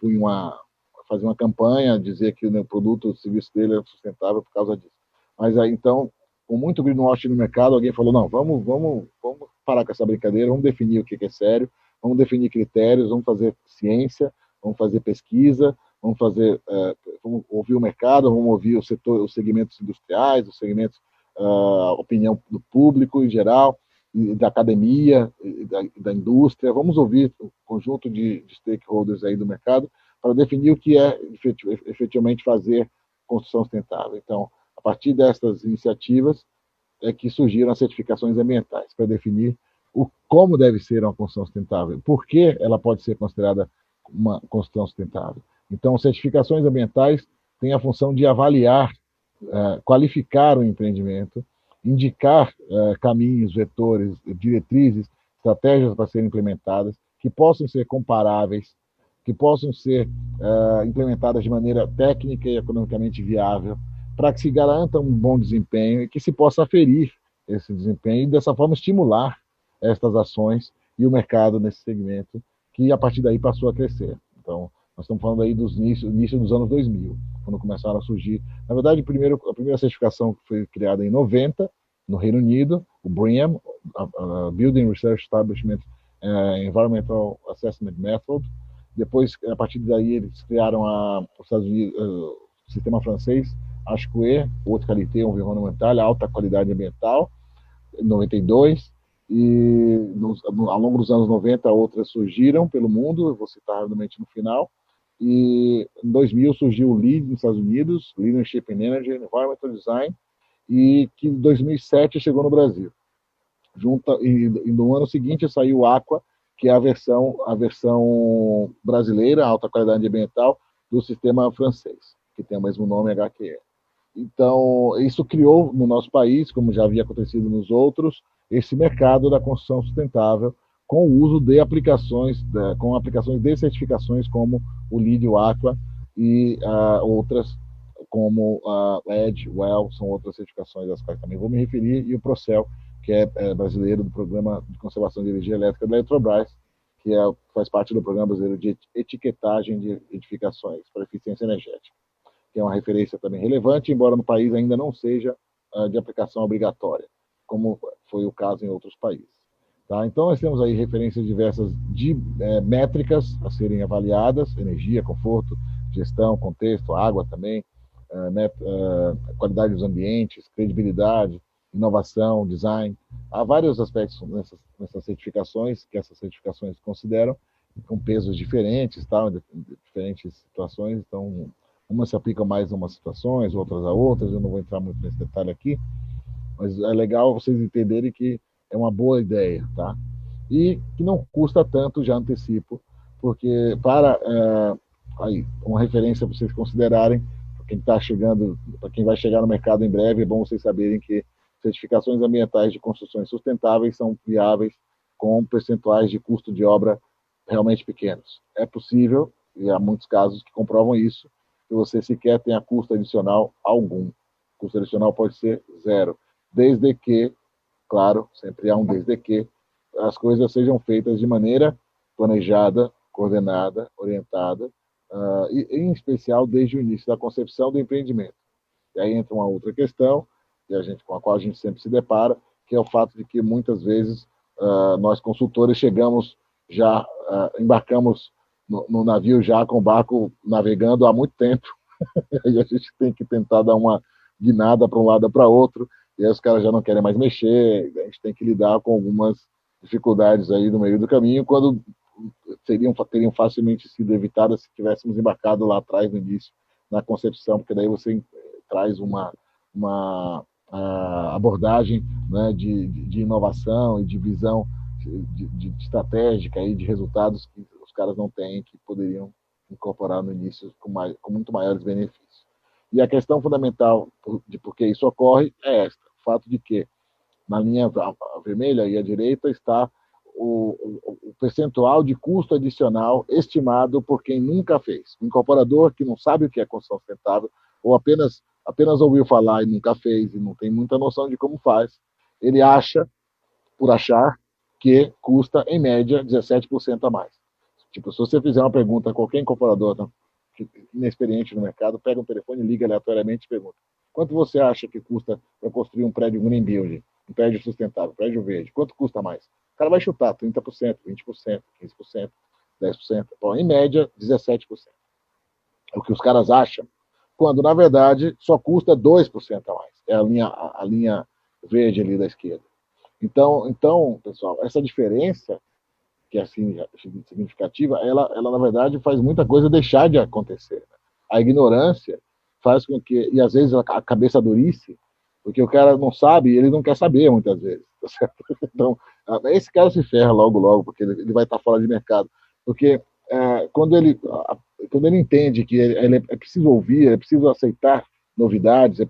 fazia uma campanha, dizer que o produto, o serviço dele era sustentável por causa disso. Mas aí, então, com muito greenwashing no mercado, alguém falou, não, vamos parar com essa brincadeira, vamos definir o que é sério, vamos definir critérios, vamos fazer ciência, vamos fazer pesquisa, vamos ouvir o mercado, vamos ouvir os segmentos industriais, os segmentos, a opinião do público em geral, e da academia, e da indústria, vamos ouvir o conjunto de stakeholders aí do mercado para definir o que é efetivamente fazer construção sustentável. Então, a partir dessas iniciativas é que surgiram as certificações ambientais, para definir como deve ser uma construção sustentável, por que ela pode ser considerada uma construção sustentável. Então, certificações ambientais têm a função de avaliar, qualificar o empreendimento, indicar caminhos, vetores, diretrizes, estratégias para serem implementadas, que possam ser comparáveis, que possam ser implementadas de maneira técnica e economicamente viável, para que se garanta um bom desempenho e que se possa aferir esse desempenho e, dessa forma, estimular estas ações e o mercado nesse segmento, que a partir daí passou a crescer. Então, nós estamos falando aí do início dos anos 2000, quando começaram a surgir. Na verdade, a primeira certificação foi criada em 90, no Reino Unido, o BREEAM, Building Research Establishment Environmental Assessment Method. Depois, a partir daí, eles criaram os Estados Unidos, o sistema francês, HQE, Haute Qualité Environnementale, alta qualidade ambiental, em 92. E ao longo dos anos 90, outras surgiram pelo mundo, eu vou citar rapidamente no final. E em 2000 surgiu o LEED nos Estados Unidos, Leadership in Energy and Environmental Design, e que em 2007 chegou no Brasil. E no ano seguinte saiu o Aqua, que é a versão brasileira, alta qualidade ambiental, do sistema francês, que tem o mesmo nome, HQE. Então, isso criou no nosso país, como já havia acontecido nos outros, esse mercado da construção sustentável, com o uso de aplicações de certificações como o LEED, o Aqua e outras como a EDGE, WELL, são outras certificações das quais também vou me referir, e o Procel, que é brasileiro do Programa de Conservação de Energia Elétrica da Eletrobras, que faz parte do Programa Brasileiro de Etiquetagem de Edificações para Eficiência Energética, que é uma referência também relevante, embora no país ainda não seja de aplicação obrigatória, como foi o caso em outros países. Tá? Então, nós temos aí referências diversas de métricas a serem avaliadas: energia, conforto, gestão, contexto, água também, qualidade dos ambientes, credibilidade, inovação, design. Há vários aspectos nessas certificações, que essas certificações consideram, com pesos diferentes, tá? Em diferentes situações. Então, umas se aplicam mais a umas situações, outras a outras. Eu não vou entrar muito nesse detalhe aqui, mas é legal vocês entenderem que é uma boa ideia, tá? E que não custa tanto, já antecipo, porque aí, uma referência para vocês considerarem, para quem está chegando, para quem vai chegar no mercado em breve, é bom vocês saberem que certificações ambientais de construções sustentáveis são viáveis com percentuais de custo de obra realmente pequenos. É possível, e há muitos casos que comprovam isso, que você sequer tenha custo adicional algum. O custo adicional pode ser zero, desde que, claro, sempre há um desde que, as coisas sejam feitas de maneira planejada, coordenada, orientada, e em especial desde o início da concepção do empreendimento. E aí entra uma outra questão, com a qual a gente sempre se depara, que é o fato de que muitas vezes nós consultores embarcamos no navio já com o barco navegando há muito tempo, e a gente tem que tentar dar uma guinada para um lado ou para outro, e aí os caras já não querem mais mexer, a gente tem que lidar com algumas dificuldades aí no meio do caminho, quando teriam facilmente sido evitadas se tivéssemos embarcado lá atrás no início, na concepção, porque daí você traz uma abordagem, né, de inovação e de visão de estratégica e de resultados que os caras não têm, que poderiam incorporar no início com muito maiores benefícios. E a questão fundamental de por que isso ocorre é esta: o fato de que na linha vermelha e à direita está o percentual de custo adicional estimado por quem nunca fez. O incorporador que não sabe o que é construção sustentável, ou apenas ouviu falar e nunca fez, e não tem muita noção de como faz, ele acha, por achar, que custa, em média, 17% a mais. Tipo, se você fizer uma pergunta a qualquer incorporador inexperiente no mercado, pega um telefone, liga aleatoriamente e pergunta: Quanto você acha que custa para construir um prédio green building, um prédio sustentável, um prédio verde? Quanto custa mais? O cara vai chutar 30%, 20%, 15%, 10%. Bom, em média, 17%. É o que os caras acham, quando, na verdade, só custa 2% a mais. É a linha verde ali da esquerda. Então, pessoal, essa diferença, que é assim, significativa, ela, na verdade, faz muita coisa deixar de acontecer. A ignorância faz com que, e às vezes a cabeça durice, porque o cara não sabe e ele não quer saber, muitas vezes. Tá certo? Então, esse cara se ferra logo, porque ele vai estar fora de mercado. Porque quando ele entende que ele é preciso ouvir, é preciso aceitar novidades,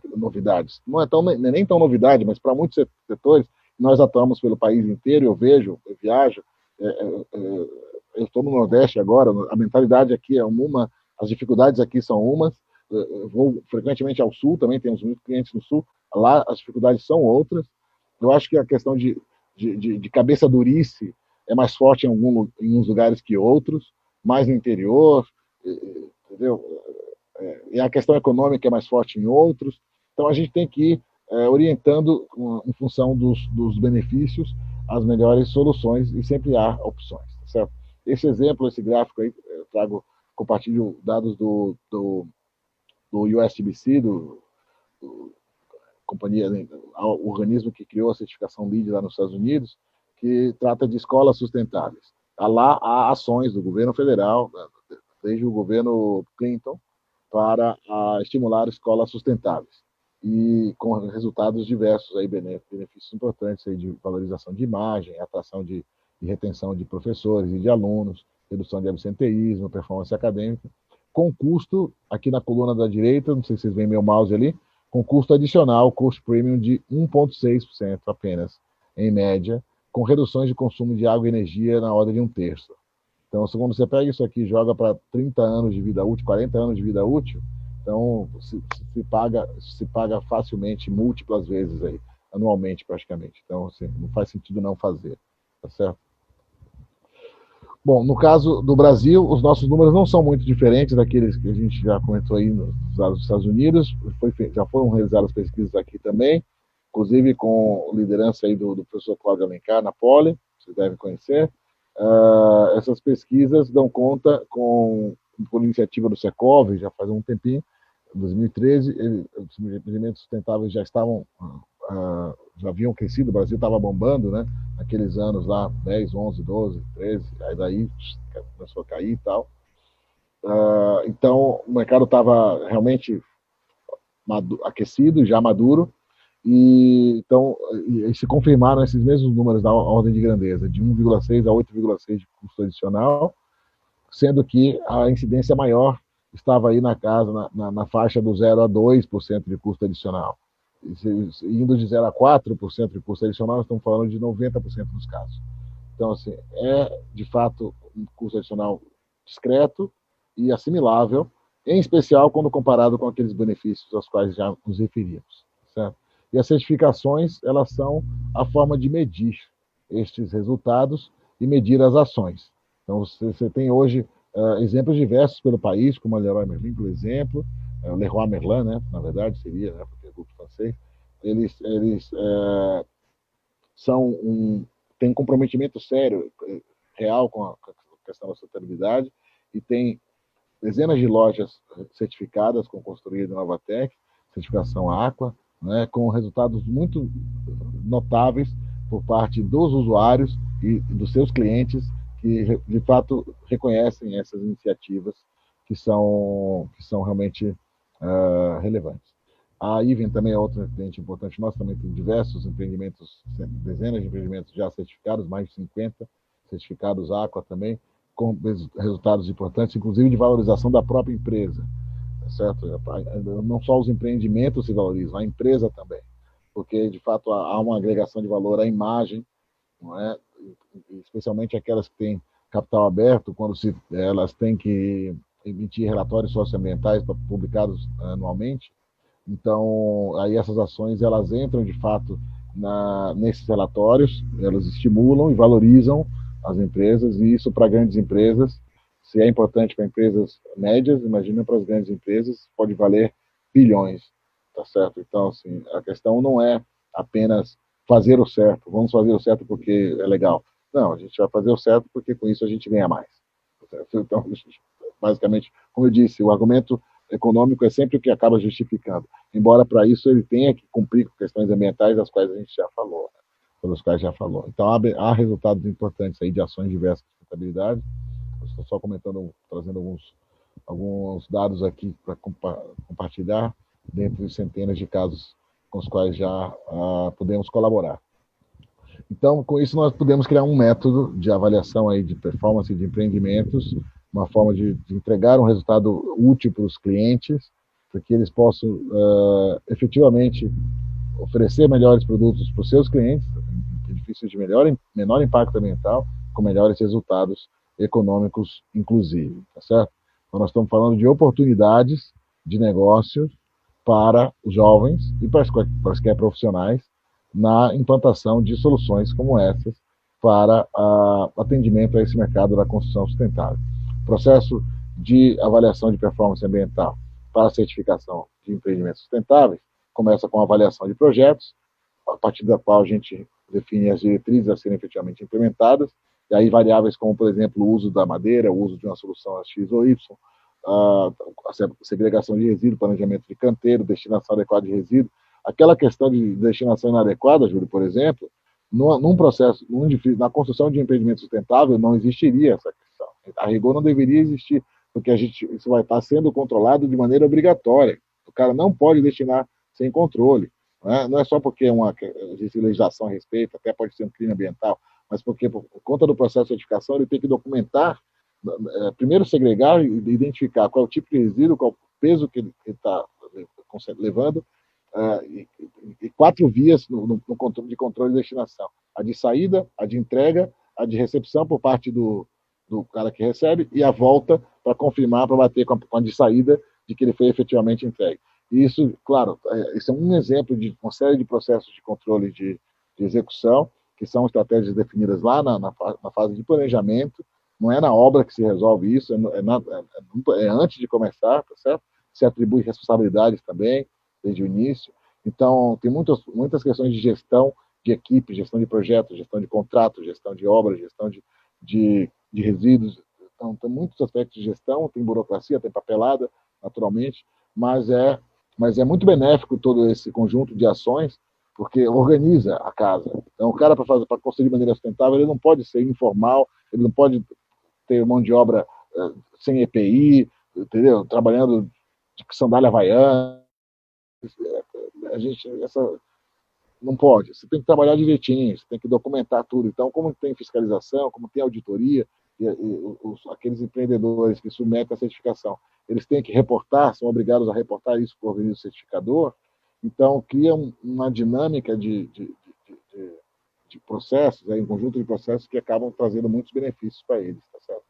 não é nem tão novidade, mas para muitos setores, nós atuamos pelo país inteiro, eu vejo, eu viajo, eu estou no Nordeste agora, a mentalidade aqui é uma, as dificuldades aqui são umas, eu vou frequentemente ao Sul, também temos muitos clientes no Sul, lá as dificuldades são outras. Eu acho que a questão de cabeça durice é mais forte em uns lugares que outros, mais no interior, entendeu? E a questão econômica é mais forte em outros. Então a gente tem que ir orientando em função dos benefícios as melhores soluções e sempre há opções, certo? Esse exemplo, esse gráfico aí, eu compartilho dados do USBC, do companhia, o organismo que criou a certificação LEED lá nos Estados Unidos, que trata de escolas sustentáveis. Lá há ações do governo federal, desde o governo Clinton, para estimular escolas sustentáveis e com resultados diversos, aí, benefícios importantes aí de valorização de imagem, atração de retenção de professores e de alunos, redução de absenteísmo, performance acadêmica, com custo, aqui na coluna da direita, não sei se vocês veem meu mouse ali, com custo adicional, custo premium de 1,6% apenas, em média, com reduções de consumo de água e energia na ordem de 1/3. Então, quando você pega isso aqui e joga para 30 anos de vida útil, 40 anos de vida útil, então se paga facilmente, múltiplas vezes aí, anualmente praticamente. Então, assim, não faz sentido não fazer, tá certo? Bom, no caso do Brasil, os nossos números não são muito diferentes daqueles que a gente já comentou aí nos Estados Unidos. Já foram realizadas pesquisas aqui também, inclusive com liderança aí do professor Cláudio Alencar na Poli, vocês devem conhecer. Essas pesquisas dão conta, por iniciativa do Secov, já faz um tempinho, em 2013, os empreendimentos sustentáveis já haviam crescido, o Brasil estava bombando, né? Naqueles anos lá, 10, 11, 12, 13, aí daí começou a cair e tal. Então, o mercado estava realmente aquecido, já maduro, e se confirmaram esses mesmos números da ordem de grandeza, de 1,6 a 8,6 de custo adicional, sendo que a incidência maior estava aí na faixa do 0 a 2% de custo adicional. Indo de 0 a 4% de custo adicional, nós estamos falando de 90% dos casos. Então, assim, é de fato um custo adicional discreto e assimilável, em especial quando comparado com aqueles benefícios aos quais já nos referimos, certo? E as certificações, elas são a forma de medir estes resultados e medir as ações. Então, você tem hoje exemplos diversos pelo país, como a Leroy Merlin, por exemplo, Leroy Merlin, né, na verdade seria, né, porque é grupo francês, eles têm um comprometimento sério, real com a questão da sustentabilidade, e tem dezenas de lojas certificadas com construída Novatec, certificação Aqua, né, com resultados muito notáveis por parte dos usuários e dos seus clientes, que de fato reconhecem essas iniciativas que são realmente relevantes. A Even também é outro cliente importante. Nós também temos diversos empreendimentos, dezenas de empreendimentos já certificados, mais de 50 certificados Aqua também, com resultados importantes, inclusive de valorização da própria empresa. Certo? Não só os empreendimentos se valorizam, a empresa também, porque de fato há uma agregação de valor à imagem, não é? Especialmente aquelas que têm capital aberto, quando elas têm que emitir relatórios socioambientais publicados anualmente. Então, aí essas ações elas entram de fato nesses relatórios, elas estimulam e valorizam as empresas, e isso para grandes empresas, se é importante para empresas médias, imagina para as grandes empresas, pode valer bilhões. tá certo? Então, assim, a questão não é apenas fazer o certo, vamos fazer o certo porque é legal. Não, a gente vai fazer o certo porque com isso a gente ganha mais. Tá certo? Então, basicamente, como eu disse, o argumento econômico é sempre o que acaba justificando, embora para isso ele tenha que cumprir com questões ambientais das quais a gente já falou, né? Pelos quais já falou. Então, há resultados importantes aí de ações diversas de sustentabilidade. Eu estou só comentando, trazendo alguns dados aqui para compartilhar, dentre de centenas de casos com os quais já podemos colaborar. Então, com isso, nós podemos criar um método de avaliação aí de performance de empreendimentos, uma forma de entregar um resultado útil para os clientes, para que eles possam efetivamente oferecer melhores produtos para os seus clientes, edifícios de menor impacto ambiental, com melhores resultados econômicos, inclusive, tá certo? Então, nós estamos falando de oportunidades de negócio para os jovens e para quaisquer profissionais na implantação de soluções como essas para atendimento a esse mercado da construção sustentável. O processo de avaliação de performance ambiental para a certificação de empreendimentos sustentáveis começa com a avaliação de projetos, a partir da qual a gente define as diretrizes a serem efetivamente implementadas, e aí variáveis como, por exemplo, o uso da madeira, o uso de uma solução X ou Y, a segregação de resíduo, planejamento de canteiro, destinação adequada de resíduo. Aquela questão de destinação inadequada, Júlio, por exemplo, num processo, na construção de empreendimento sustentável, não existiria essa questão. A rigor não deveria existir, porque isso vai estar sendo controlado de maneira obrigatória. O cara não pode destinar sem controle. Não é só porque existe legislação a respeito, até pode ser um crime ambiental, mas porque, por conta do processo de certificação, ele tem que documentar, primeiro segregar e identificar qual é o tipo de resíduo, qual é o peso que ele está levando, e 4 vias no controle de controle de destinação: a de saída, a de entrega, a de recepção por parte do cara que recebe e a volta para confirmar, para bater com a de saída de que ele foi efetivamente entregue. E isso, claro, isso é um exemplo de uma série de processos de controle de execução, que são estratégias definidas lá na fase de planejamento. Não é na obra que se resolve isso, é antes de começar, tá certo? Se atribui responsabilidades também, desde o início. Então, tem muitas questões de gestão de equipe, gestão de projetos, gestão de contratos, gestão de obras, gestão de resíduos. Então, tem muitos aspectos de gestão, tem burocracia, tem papelada, naturalmente, mas é muito benéfico todo esse conjunto de ações, porque organiza a casa. Então, o cara, para construir de maneira sustentável, ele não pode ser informal, ele não pode ter mão de obra sem EPI, entendeu? Trabalhando de sandália havaiana. Não pode. Você tem que trabalhar direitinho, você tem que documentar tudo. Então, como tem fiscalização, como tem auditoria, aqueles empreendedores que submetem a certificação, eles têm que reportar, são obrigados a reportar isso para o organismo certificador. Então, cria uma dinâmica de processos, um conjunto de processos que acabam trazendo muitos benefícios para eles, tá certo?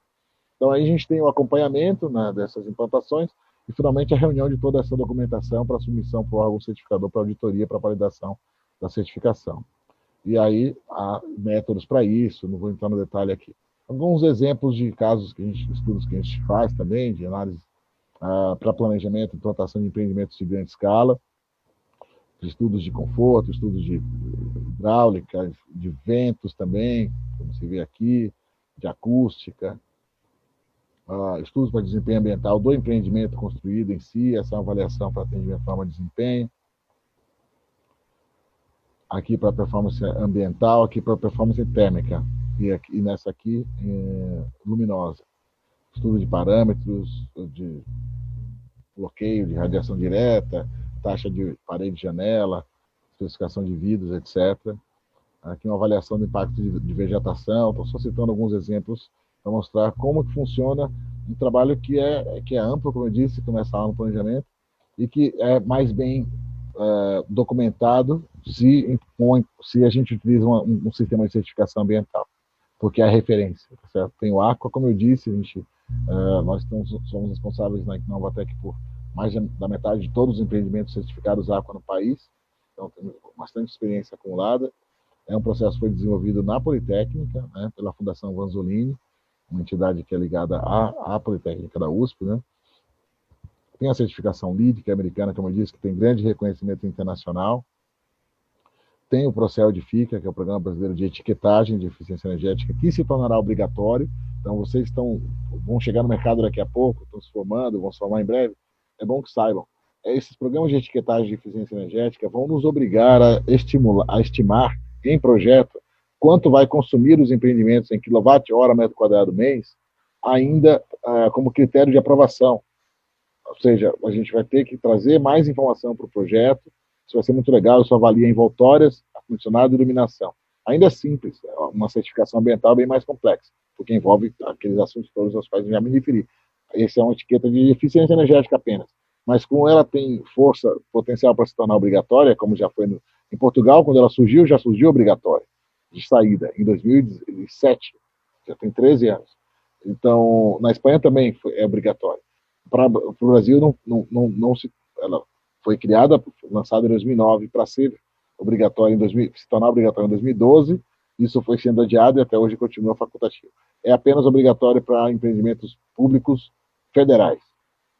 Então, aí a gente tem o acompanhamento, né, dessas implantações e, finalmente, a reunião de toda essa documentação para submissão para o órgão certificador, para auditoria, para validação da certificação. E aí há métodos para isso, não vou entrar no detalhe aqui. Alguns exemplos de casos estudos que a gente faz também, de análise para planejamento e implantação de empreendimentos de grande escala, estudos de conforto, estudos de hidráulica, de ventos também, como se vê aqui, de acústica, estudos para desempenho ambiental do empreendimento construído em si, essa é uma avaliação para atendimento de forma de desempenho. Aqui para performance ambiental, aqui para performance térmica, e nessa aqui, luminosa. Estudo de parâmetros, de bloqueio de radiação direta, taxa de parede de janela, especificação de vidros, etc. Aqui uma avaliação do impacto de vegetação. Estou só citando alguns exemplos para mostrar como que funciona um trabalho que é amplo, como eu disse, começa lá no planejamento, e que é mais bem documentado se a gente utiliza um sistema de certificação ambiental, porque é a referência, certo? Tem o Aqua, como eu disse, nós somos responsáveis na Novatec por mais da metade de todos os empreendimentos certificados Aqua no país, então temos bastante experiência acumulada. É um processo que foi desenvolvido na Politécnica, né, pela Fundação Vanzolini, uma entidade que é ligada à Politécnica da USP, né? tem a certificação LEED, que é americana, como eu disse, que tem grande reconhecimento internacional. Tem o Procel de FICA, que é o Programa Brasileiro de Etiquetagem de Eficiência Energética, que se tornará obrigatório. Então, vocês vão chegar no mercado daqui a pouco, estão se formando, vão se formar em breve, é bom que saibam. Esses programas de etiquetagem de eficiência energética vão nos obrigar a estimar em projeto quanto vai consumir os empreendimentos em quilowatt-hora metro quadrado mês, ainda como critério de aprovação. Ou seja, a gente vai ter que trazer mais informação para o projeto. Isso vai ser muito legal. Isso avalia envoltórias, ar-condicionado e iluminação. Ainda é simples, uma certificação ambiental bem mais complexa, porque envolve aqueles assuntos todos aos quais eu já me referi. Essa é uma etiqueta de eficiência energética apenas. Mas como ela tem força, potencial para se tornar obrigatória, como já foi em Portugal, quando ela surgiu, já surgiu obrigatória, de saída, em 2007. Já tem 13 anos. Então, na Espanha também é obrigatório. Para o Brasil, ela foi criada, lançada em 2009, para ser obrigatória se tornar obrigatória em 2012. Isso foi sendo adiado e até hoje continua facultativo. É apenas obrigatório para empreendimentos públicos federais,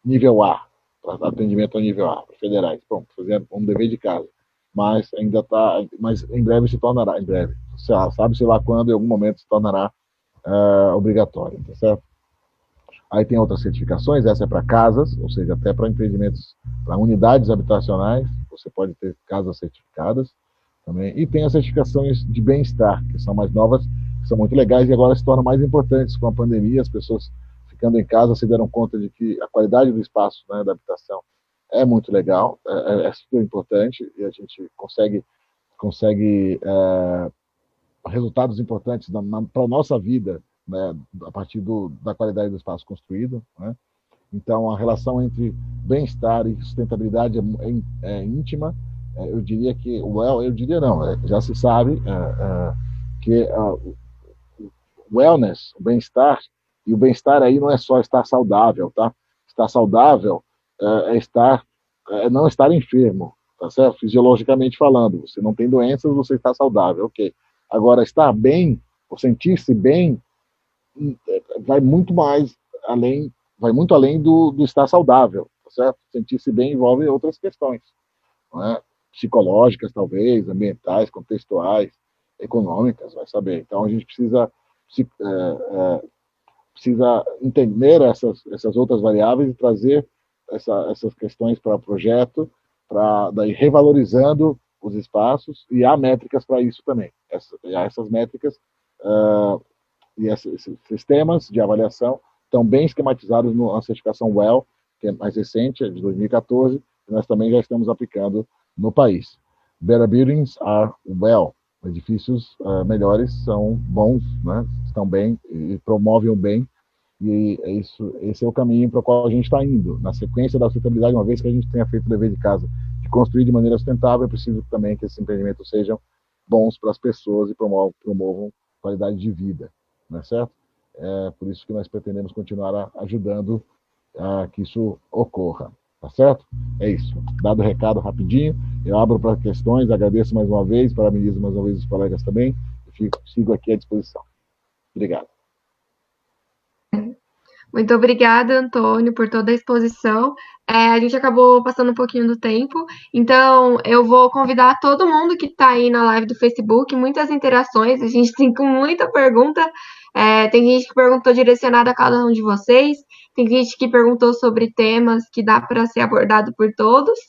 nível A, para atendimento ao nível A, federais. Bom, fazendo um dever de casa. Mas ainda está, mas em breve se tornará, em breve. Sabe-se lá quando, em algum momento, se tornará obrigatório, tá certo? Aí tem outras certificações, essa é para casas, ou seja, até para empreendimentos, para unidades habitacionais, você pode ter casas certificadas também. E tem as certificações de bem-estar, que são mais novas, que são muito legais e agora se tornam mais importantes com a pandemia. As pessoas ficando em casa se deram conta de que a qualidade do espaço, né, da habitação é muito legal, é super importante e a gente consegue resultados importantes para a nossa vida, né, a partir da qualidade do espaço construído, né? Então, a relação entre bem-estar e sustentabilidade é íntima. Eu diria que, eu diria não, já se sabe que o wellness, o bem-estar, e o bem-estar aí não é só estar saudável, tá? Estar saudável não estar enfermo, tá certo? Fisiologicamente falando, você não tem doenças, você está saudável, ok. Agora, estar bem, ou sentir-se bem, vai muito além do estar saudável, tá certo? Sentir-se bem envolve outras questões, não é? Psicológicas, talvez, ambientais, contextuais, econômicas, vai saber. Então, a gente precisa entender essas outras variáveis e trazer essas questões para o projeto, para daí revalorizando os espaços, e há métricas para isso também. Essas métricas e esses sistemas de avaliação estão bem esquematizados na certificação WELL, que é mais recente, é de 2014, e nós também já estamos aplicando no país. Better buildings are well. Edifícios melhores são bons, né? Estão bem e promovem o bem, e esse é o caminho para o qual a gente está indo. Na sequência da sustentabilidade, uma vez que a gente tenha feito o dever de casa de construir de maneira sustentável, é preciso também que esses empreendimentos sejam bons para as pessoas e promovam qualidade de vida, não é certo? É por isso que nós pretendemos continuar ajudando a que isso ocorra, tá certo? É isso. Dado o recado rapidinho, eu abro para questões, agradeço mais uma vez, parabenizo mais uma vez os colegas também, e sigo aqui à disposição. Obrigado. Muito obrigada, Antônio, por toda a exposição. A gente acabou passando um pouquinho do tempo, então eu vou convidar todo mundo que está aí na live do Facebook, muitas interações, a gente tem com muita pergunta. Tem gente que perguntou direcionada a cada um de vocês, tem gente que perguntou sobre temas que dá para ser abordado por todos.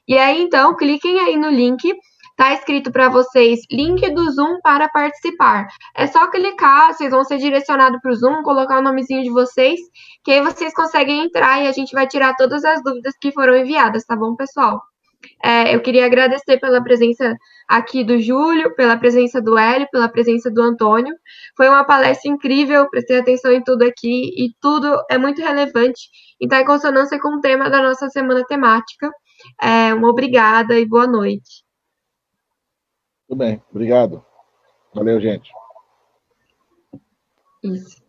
E aí, então, cliquem aí no link. Tá escrito para vocês, link do Zoom para participar. É só clicar, vocês vão ser direcionados para o Zoom, colocar o nomezinho de vocês, que aí vocês conseguem entrar e a gente vai tirar todas as dúvidas que foram enviadas, tá bom, pessoal? Eu queria agradecer pela presença aqui do Júlio, pela presença do Hélio, pela presença do Antônio. Foi uma palestra incrível, prestei atenção em tudo aqui e tudo é muito relevante e está em consonância com o tema da nossa semana temática. Uma obrigada e boa noite. Tudo bem, obrigado. Valeu, gente. Isso.